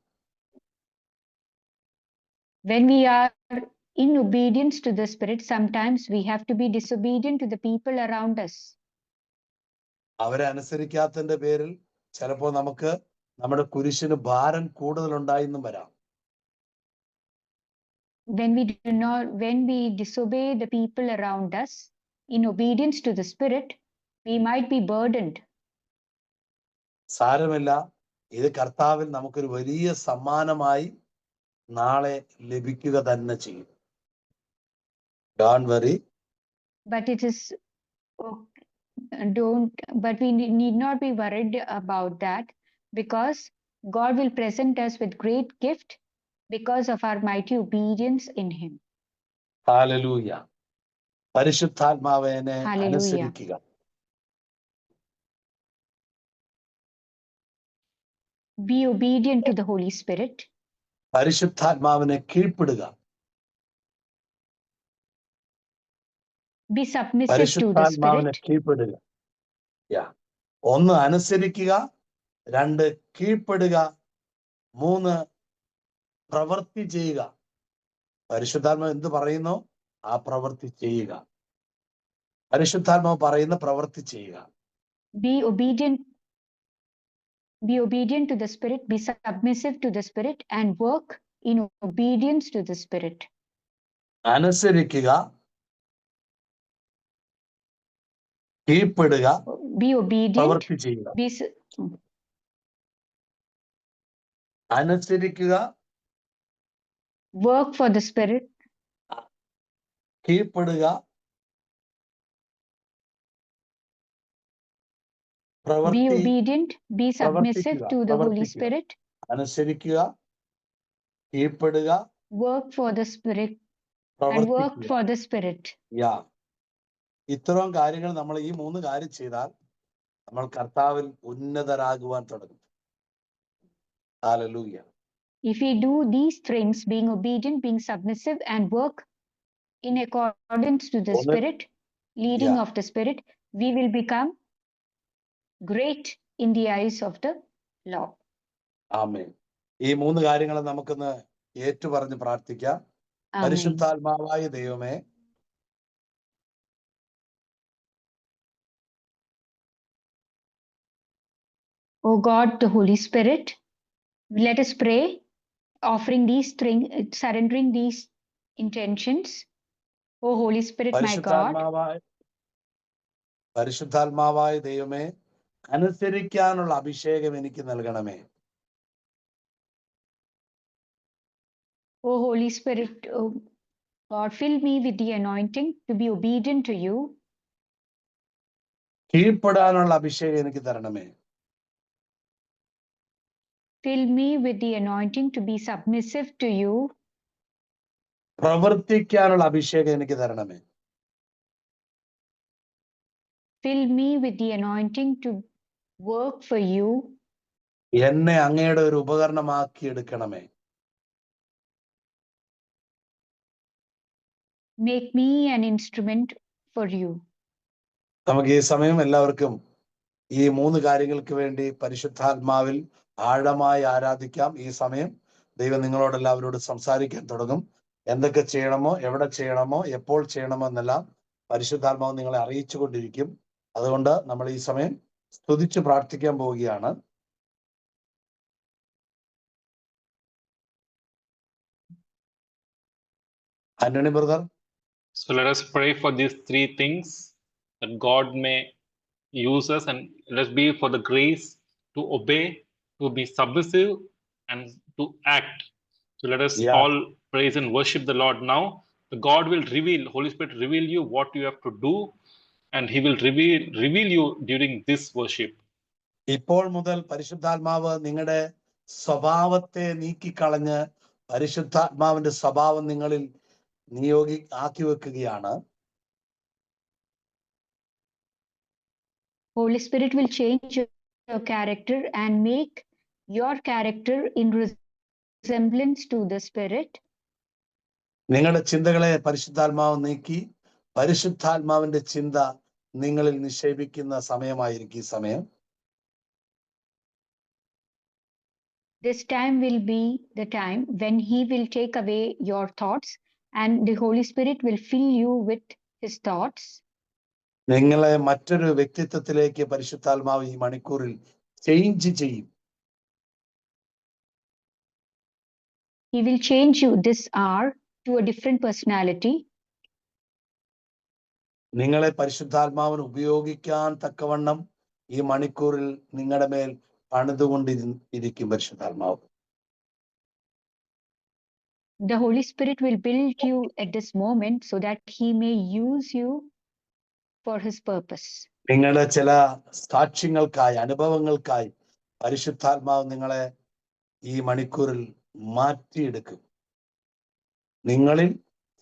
When we are in obedience to the Spirit, sometimes we have to be disobedient to the people around us. അവരെ അനുസരിക്കാത്തതിന്റെ പേരിൽ ചിലപ്പോൾ നമുക്ക് നമ്മുടെ കുരിശിന് ഭാരം കൂടുതലുണ്ടായെന്നും വരാം. When we disobey the people around us in obedience to the Spirit, we might be burdened. സാരമില്ല, ഇത് കർത്താവിൽ നമുക്കൊരു വലിയ സമ്മാനമായി നാളെ ലഭിക്കുക തന്നെ ചെയ്യും. Don't worry. But we need not be worried about that, because God will present us with great gift because of our mighty obedience in Him. Hallelujah. പരിശുദ്ധാത്മാവിനെ അനുസരിക്കുക. Be obedient to the Holy Spirit. പരിശുദ്ധാത്മാവിനെ കീഴ്പ്പെടുക. Be submissive to the പരിശുദ്ധാത്മാവിനെ Spirit. കീഴ്പ്പെടുക. ഒന്ന് അനുസരിക്കുക, രണ്ട് കീഴ്പ്പെടുക, മൂന്ന് പ്രവൃത്തി ചെയ്യുക. പരിശുദ്ധാത്മാവ് എന്ത് പറയുന്നു ആ പ്രവൃത്തി ചെയ്യുക. പരിശുദ്ധാത്മാവ് പറയുന്ന പ്രവൃത്തി ചെയ്യുക. Be obedient to the Spirit, be submissive to the Spirit, and work in obedience to the Spirit. അനുസരിക്കുക, കീഴ്പ്പെടുക, be obedient, പ്രവൃത്തി ചെയ്യുക. അനുസരിക്കുക, work for the Spirit, കീഴ്പ്പെടുക, be obedient, be submissive to the Holy Spirit, അനുസരിക്കുക, കീഴ്പ്പെടുക, work for the Spirit, and work for the Spirit. ഇത്രയും കാര്യങ്ങൾ നമ്മൾ ഈ മൂന്ന് കാര്യം ചെയ്താൽ നമ്മൾ കർത്താവിൽ ഉന്നതരാകുവാൻ തുടങ്ങും. Hallelujah. If we do these things, being obedient, being submissive, and work in accordance to the Spirit, leading of the Spirit, we will become great in the eyes of the Lord. ആമേൻ. ഈ മൂന്ന് കാര്യങ്ങൾ നമുക്കൊന്ന് ഏറ്റുപറഞ്ഞ് പ്രാർത്ഥിക്കാം. പരിശുദ്ധാത്മാവായ ദൈവമേ, O God, the Holy Spirit, let us pray, offering these things, surrendering these intentions. O Holy Spirit, my God, പരിശുദ്ധാത്മാവായ ദൈവമേ, അനുസരിക്കാനുള്ള അഭിഷേകം എനിക്ക് നൽകണമേ. O Holy Spirit, God, fill me with the anointing to be obedient to you. കീഴ്പ്പെടാനുള്ള അഭിഷേകം എനിക്ക് തരണമേ. Fill me with the anointing to be submissive to you. പ്രവർത്തിക്കാനുള്ള അഭിഷേകം എനിക്ക് തരണമേ. Fill me with the anointing to work for you. എന്നെ അങ്ങയുടെ ഒരു ഉപകരണമാക്കി എടുക്കണമേ. Make me an instrument for you. നമുക്ക് ഈ സമയം എല്ലാവർക്കും ഈ 3 കാര്യങ്ങൾക്ക് വേണ്ടി പരിശുദ്ധാത്മാവിൽ ആഴമായി ആരാധിക്കാം. ഈ സമയം ദൈവം നിങ്ങളോടെല്ലാവരോട് സംസാരിക്കാൻ തുടങ്ങും. എന്തൊക്കെ ചെയ്യണമോ, എവിടെ ചെയ്യണമോ, എപ്പോൾ ചെയ്യണമോ എന്നെല്ലാം പരിശുദ്ധാത്മാവ് നിങ്ങളെ അറിയിച്ചു കൊണ്ടിരിക്കും. അതുകൊണ്ട് നമ്മൾ ഈ സമയം സ്തുതിച്ച് പ്രാർത്ഥിക്കാൻ പോവുകയാണ്. Antony brother. So let us pray for these 3 things, that God may use us, and let's be for the grace to obey, to be submissive, and to act. So let us all praise and worship the Lord now. The God will reveal, Holy Spirit reveal you what you have to do, and He will reveal you during this worship. ഇപ്പോൾ മുതൽ പരിശുദ്ധാത്മാവ് നിങ്ങളുടെ സ്വഭാവത്തെ നീക്കിക്കളഞ്ഞ് പരിശുദ്ധാത്മാവിന്റെ സ്വഭാവം നിങ്ങളിൽ ആക്കി വെക്കുകയാണ്. Holy Spirit will change your character and make your character in resemblance to the Spirit. നിങ്ങളുടെ ചിന്തകളെ പരിശുദ്ധാത്മാവ് നീക്കി പരിശുദ്ധാത്മാവിന്റെ ചിന്ത നിങ്ങളിൽ നിക്ഷേപിക്കുന്ന സമയമായിരിക്കും ഈ സമയം. This time will be the time when He will take away your thoughts and the Holy Spirit will fill you with His thoughts. നിങ്ങളെ മറ്റൊരു വ്യക്തിത്വത്തിലേക്ക് പരിശുദ്ധാത്മാവ് ഈ മണിക്കൂറിൽ ചേഞ്ച് ചെയ്യും. He will change you this hour to a different personality. നിങ്ങളെ പരിശുദ്ധാത്മാവിന് ഉപയോഗിക്കാൻ തക്കവണ്ണം ഈ മണിക്കൂറിൽ നിങ്ങളുടെ മേൽ പണിതുകൊണ്ടിരിക്കും പരിശുദ്ധാത്മാവ്. The Holy Spirit will build you at this moment so that He may use you for His purpose. നിങ്ങളുടെ ചില സാക്ഷ്യങ്ങൾക്കായി, അനുഭവങ്ങൾക്കായി പരിശുദ്ധാത്മാവ് നിങ്ങളെ ഈ മണിക്കൂറിൽ മാറ്റിയെടുക്കും. നിങ്ങളിൽ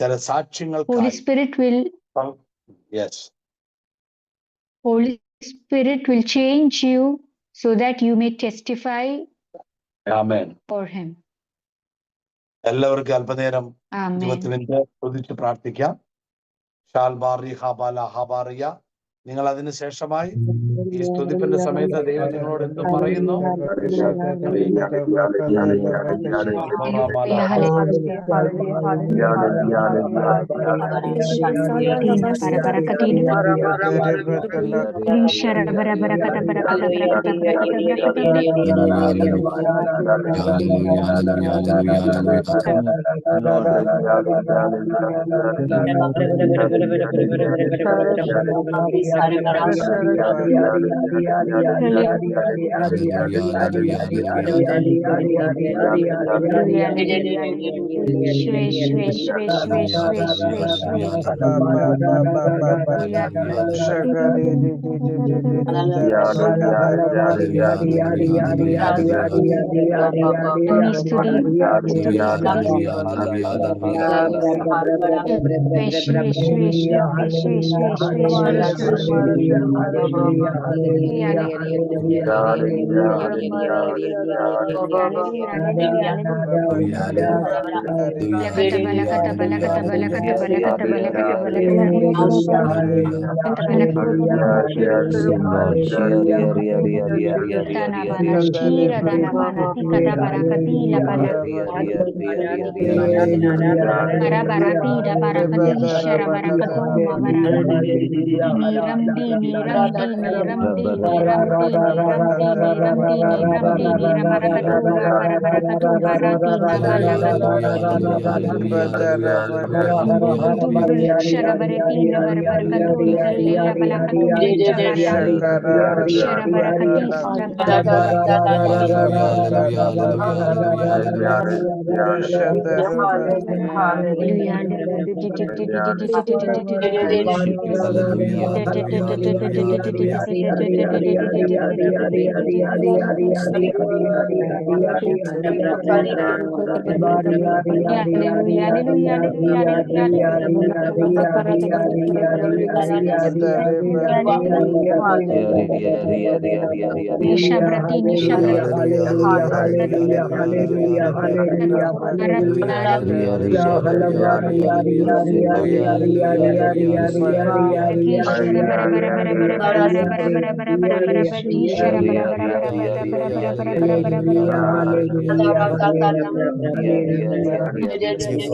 ചില സാക്ഷ്യങ്ങൾക്കായി Holy Spirit will Holy Spirit will change you so that you may testify for Him. എല്ലാവർക്കും അല്പനേരം 20 മിനിറ്റ് സ്തുതിച്ച് പ്രാർത്ഥിക്കാം. നിങ്ങൾ അതിനുശേഷമായി ഈ സ്തുതിപ്പിന്റെ സമയത്ത് ദൈവം നിങ്ങളോട് എന്ത് പറയുന്നു?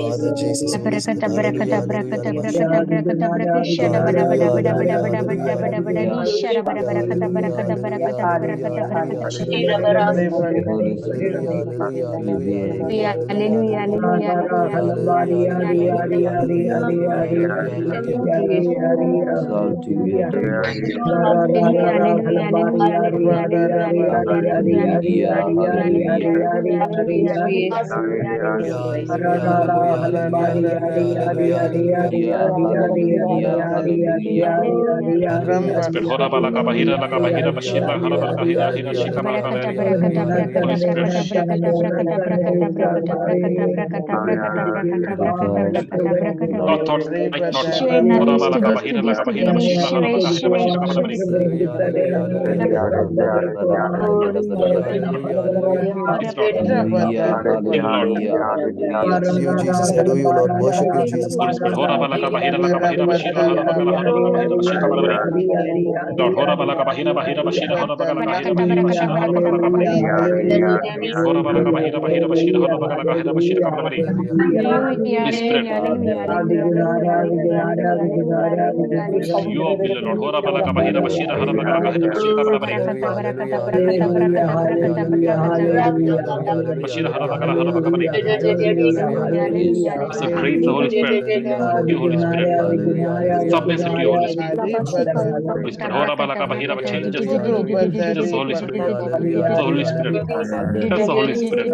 Father Jesus. You, Jesus, adore you, Lord. Worship you, Jesus. Holy Spirit, hora balaka bahira laka bahira bashira hora bakala hora bakala bahira bashika balabari. Lord, hora balaka bahira bahira bashira hora bakala bahira bahira bashira hora bakala kabari. Hora balaka bahira bahira bashira hora bakala bahira bashira kabalabari. Holy Spirit, you are will, Lord. Hora balaka bahira bashira hora bakala bahira bashira kabalabari. Bashira hora bakala hora bakabari. As a grace, the Holy Spirit. You, Holy Spirit. Submissive to you, Holy Spirit. Holy Spirit, hora balaka bahira change us. Change us, Holy Spirit. The Holy Spirit. That's the Holy Spirit.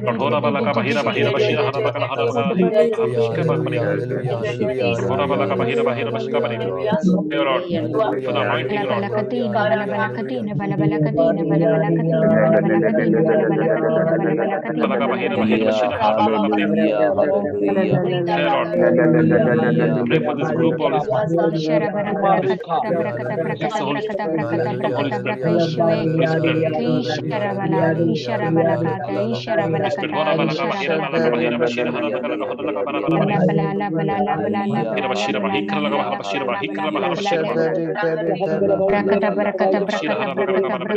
Lord, hora balaka bahira bashira hora bakala hora bakala bashika bakabari. Hora balaka bahira bashika bari. Dear Lord, for the anointing, Lord. Balaka bahira bashira hora bakala bari. Dear Lord, pray for this group, Holy Spirit. Yes, the Holy Spirit. The Holy Spirit. Holy Spirit. Holy Spirit. Hora balaka bahira bashira hora bakala hora bakala bari. Bahira bashira bahikra laga bahira bashira bahikra bahira bashira bashira hora bakala kabari.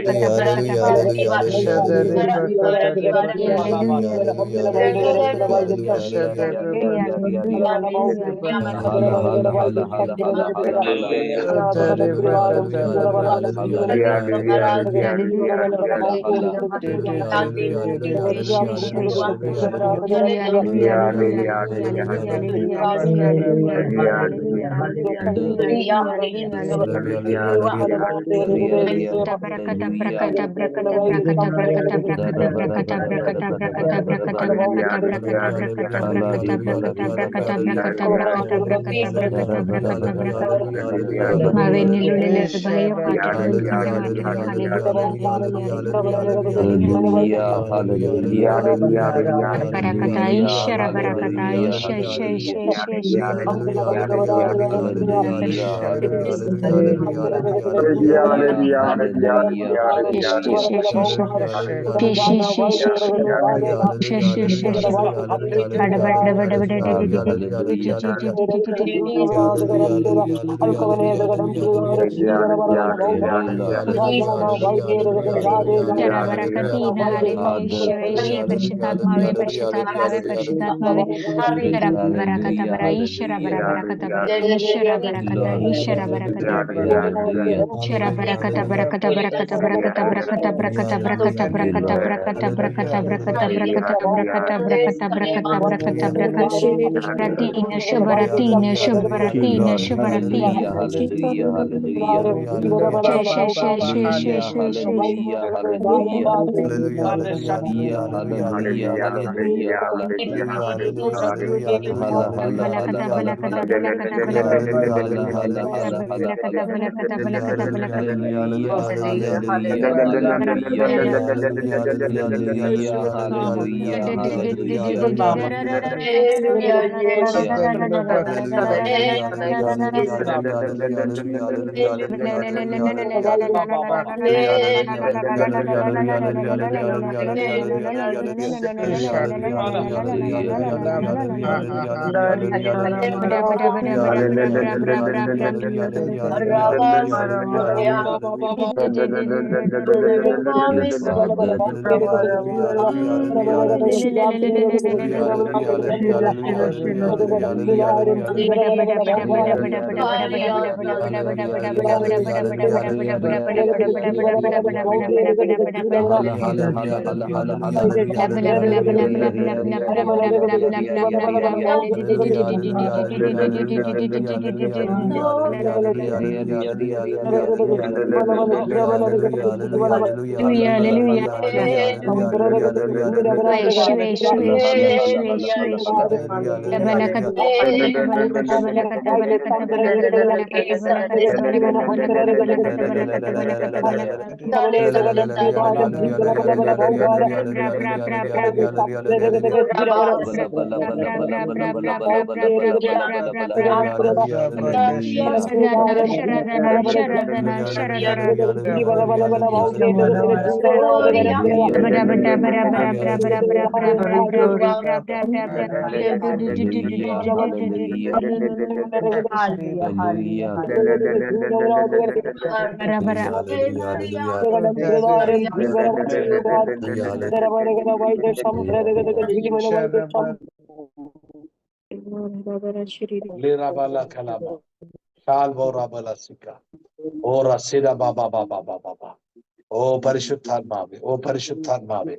ഓ പരിശുദ്ധാത്മാവേ, ഓ പരിശുദ്ധാത്മാവേ,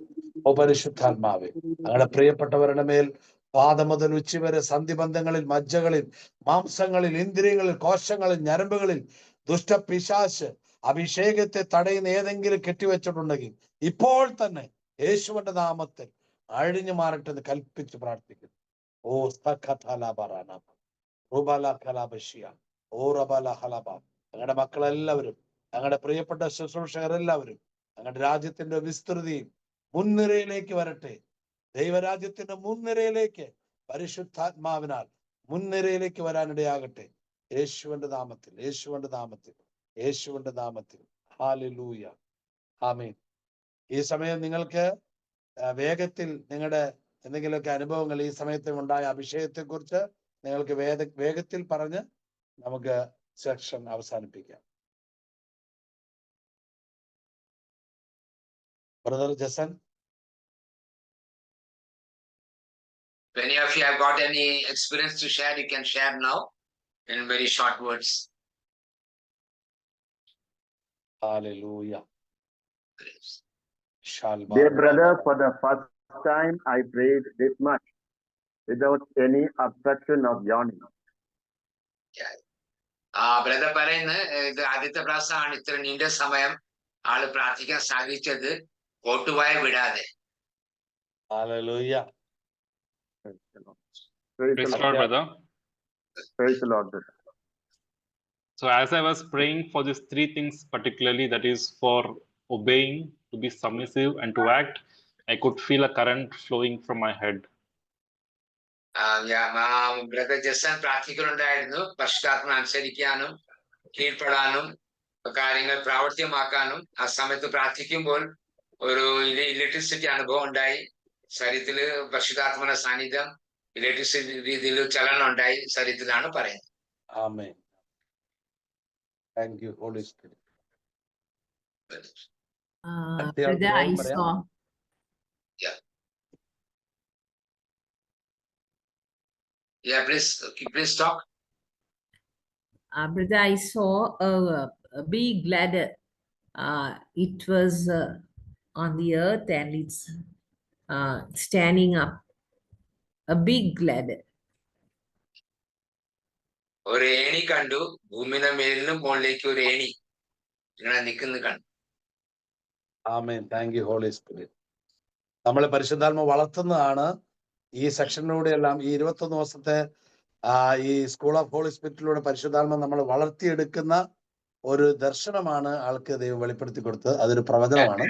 ഓ പരിശുദ്ധാത്മാവേ, ഞങ്ങളുടെ പ്രിയപ്പെട്ടവരുടെ മേൽ പാദം മുതൽ ഉച്ചി വരെ സന്ധിബന്ധങ്ങളിൽ, മജ്ജകളിൽ, മാംസങ്ങളിൽ, ഇന്ദ്രിയങ്ങളിൽ, കോശങ്ങളിൽ, ഞരമ്പുകളിൽ ദുഷ്ടപിശാച് അഭിഷേകത്തെ തടയുന്ന ഏതെങ്കിലും കെട്ടിവെച്ചിട്ടുണ്ടെങ്കിൽ ഇപ്പോൾ തന്നെ യേശുവിന്റെ നാമത്തിൽ അഴിഞ്ഞു മാറട്ടെ എന്ന് കൽപ്പിച്ച് പ്രാർത്ഥിക്കുന്നു. ഓ ഞങ്ങളുടെ മക്കളെല്ലാവരും, ഞങ്ങളുടെ പ്രിയപ്പെട്ട ശുശ്രൂഷകരെല്ലാവരും ഞങ്ങളുടെ രാജ്യത്തിന്റെ വിസ്തൃതിയും മുൻനിരയിലേക്ക് വരട്ടെ. ദൈവരാജ്യത്തിന്റെ മുൻനിരയിലേക്ക് പരിശുദ്ധാത്മാവിനാൽ മുൻനിരയിലേക്ക് വരാനിടയാകട്ടെ. യേശുവിന്റെ നാമത്തിൽ, യേശുവിന്റെ നാമത്തിൽ, യേശുവിന്റെ നാമത്തിൽ. ഹല്ലേലൂയ, ആമേൻ. ഈ സമയം നിങ്ങൾക്ക് വേഗത്തിൽ നിങ്ങളുടെ എന്തെങ്കിലുമൊക്കെ അനുഭവങ്ങൾ ഈ സമയത്ത് ഉണ്ടായ അഭിഷേകത്തെ കുറിച്ച് നിങ്ങൾക്ക് വേഗത്തിൽ പറഞ്ഞ് നമുക്ക് സെക്ഷൻ അവസാനിപ്പിക്കാം. Brother Jason. If any of you have got any experience to share, you can share now in very short words. Hallelujah. Dear brother, for the first time I prayed this much without any obstruction of yawning. Brother പറയുന്നത് ഇത് ആദ്യത്തെ പ്രാവശ്യമാണ് ഇത്ര നീണ്ട സമയം ആള് പ്രാർത്ഥിക്കാൻ സാധിച്ചത്, കോട്ടുവായ വിടാതെ. Hallelujah. Praise the Lord, brother. Praise the Lord. So as I was praying for these three things particularly, that is for obeying, to be submissive and to act, I could feel a current flowing from my head. Brother Jason പ്രാർത്ഥിക്കുന്നുണ്ടായിരുന്നു പരിശുദ്ധാത്മാവിനെ അനുസരിക്കാനും കീഴ്പ്പെടാനും കാര്യങ്ങൾ പ്രാവർത്തികമാക്കാനും. ആ സമയത്ത് പ്രാർത്ഥിക്കുമ്പോൾ ഒരു electricity അനുഭവം ഉണ്ടായി. ശരീരത്തില് പരിശുദ്ധാത്മാവിന്റെ സാന്നിധ്യം, ഇലക്ട്രിസിറ്റി രീതിയിൽ ചലനം ഉണ്ടായി ശരീരത്തിലാണ് പറയുന്നത്. ആമേൻ. Thank you, Holy Spirit. Brother, I saw. Yeah, please talk. Brother, I saw a big ladder. It was on the earth and it's standing up. A big ladder. ഒരു ഏണി കണ്ടു, ഭൂമിയുടെ മേലിനും മുകളിലേക്ക് ഒരു ഏണി ഇങ്ങനെ നിൽക്കുന്ന കണ്ടു. ആമേൻ. Thank you Holy Spirit. നമ്മളെ പരിശുദ്ധാത്മ വളർത്തുന്നതാണ് ഈ സെക്ഷനിലൂടെ എല്ലാം. ഈ 21 ദിവസത്തെ ഈ സ്കൂൾ ഓഫ് ഹോളി സ്പിരിറ്റിലൂടെ പരിശുദ്ധാത്മ നമ്മൾ വളർത്തിയെടുക്കുന്ന ഒരു ദർശനമാണ് ആൾക്ക് ദൈവം വെളിപ്പെടുത്തി കൊടുത്തത്. അതൊരു പ്രവചനമാണ്.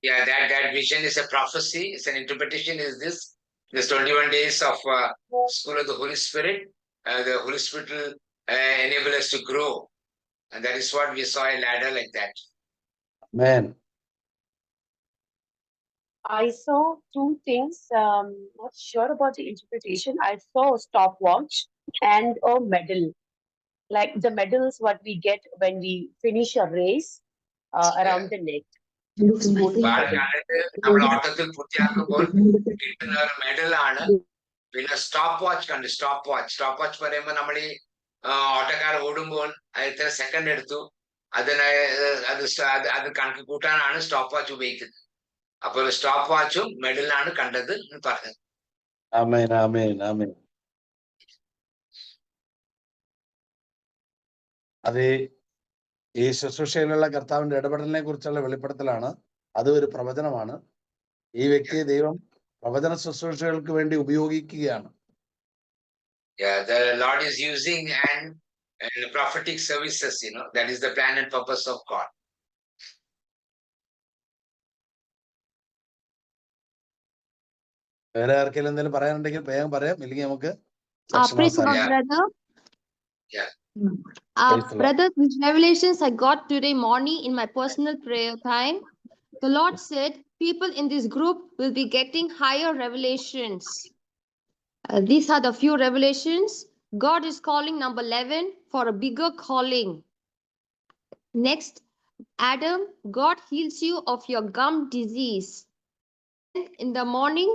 Yeah, that vision is a prophecy. It's an interpretation. Is this 21 days of School of the Holy Spirit? The Holy Spirit will enable us to grow, and that is what we saw a ladder like that. Amen. I saw two things. Not sure about the interpretation. I saw a stopwatch and a medal. Like the medal is what we get when we finish a race around the neck. നമ്മൾ ഓട്ടത്തിൽ പൂർത്തിയാക്കുമ്പോൾ കിട്ടുന്ന ഒരു മെഡലാണ്. പിന്നെ stop watch കണ്ടു. Stop watch പറയുമ്പോൾ നമ്മൾ ഈ ഓട്ടക്കാർ ഓടുമ്പോൾ അത് ഇത്ര സെക്കൻഡ് എടുത്തു, അത് കണക്ക് കൂട്ടാനാണ് സ്റ്റോപ്പ് വാച്ച് ഉപയോഗിക്കുന്നത്. അപ്പോൾ സ്റ്റോപ്പ് വാച്ചും മെഡലാണ് കണ്ടത് എന്ന് പറഞ്ഞത്. ആമേൻ, ആമേൻ, ആമേൻ. അത് ഈ ശുശ്രൂഷയിലുള്ള കർത്താവിന്റെ ഇടപെടലിനെ കുറിച്ചുള്ള വെളിപ്പെടുത്തലാണ്. അത് ഒരു പ്രവചനമാണ്. ഈ വ്യക്തിയെ ദൈവം പ്രവചന ശുശ്രൂഷകൾക്ക് വേണ്ടി ഉപയോഗിക്കുകയാണ്. Yeah, the Lord is using and prophetic services, that is the plan and purpose of God. വേറെ ആർക്കെങ്കിലും എന്തെങ്കിലും പറയാനുണ്ടെങ്കിൽ വേഗം പറയാം, ഇല്ലെങ്കിൽ നമുക്ക് praise God, brother. Yeah. Praise the Lord. Brother, these revelations I got today morning in my personal prayer time. The Lord said people in this group will be getting higher revelations. These are the few revelations. God is calling number 11 for a bigger calling. Next, Adam, God heals you of your gum disease. In the morning,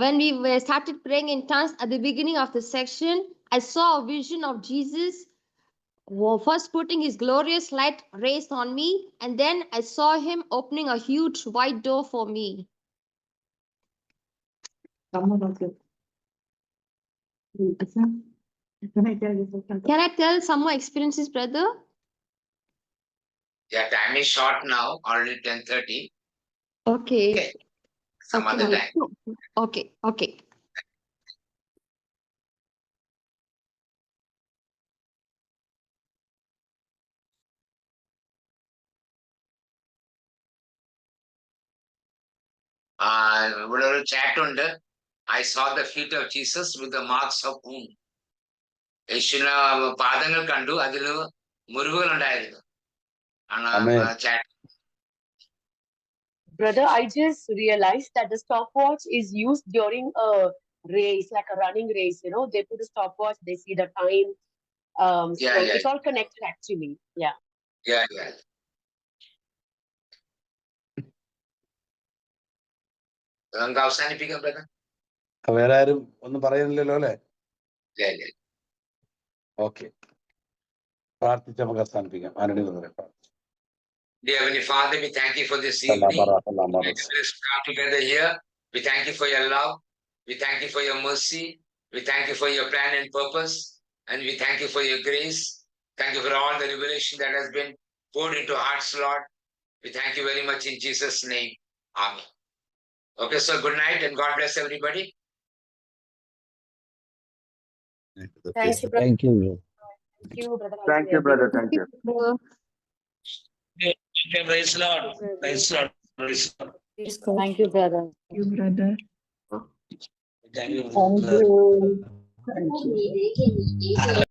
when we started praying in tongues at the beginning of the section, I saw a vision of Jesus first putting his glorious light rays on me, and then I saw him opening a huge wide door for me. Can I tell some more experiences, brother? Yeah, time is short now, already 10:30. Okay. Some other time. Okay. ഇവിടെ ഒരു chat ഉണ്ട്. I saw the feet of Jesus with the marks of wound. യേശുവിന്റെ പാദങ്ങൾ കണ്ടു, അതിൽ മുറിവുകൾ ഉണ്ടായിരുന്നു. Chat. Brother, I just realized that the stopwatch is used during a race, like a running race. They put a stopwatch, they see the time. It's all connected actually. Yeah. നമുക്ക് അവസാനിപ്പിക്കാം brother. വേറെ ആരും ഒന്നും പറയുന്നില്ലല്ലോ അല്ലെ? Okay, പ്രാർത്ഥിച്ച് നമുക്ക് അവസാനിപ്പിക്കാം. ആരുടെ Dear Heavenly Father, we thank you for this evening. Let's come together here. We thank you for your love. We thank you for your mercy. We thank you for your plan and purpose. And we thank you for your grace. Thank you for all the revelation that has been poured into hearts, Lord. We thank you very much in Jesus' name. Amen. Okay, so good night and God bless everybody. Thank you, brother. Thank you. Thank you, brother. Thank you, brother. Thank you. Praise the Lord. Praise the Lord. Thank you, brother. Thank you, brother. Thank you.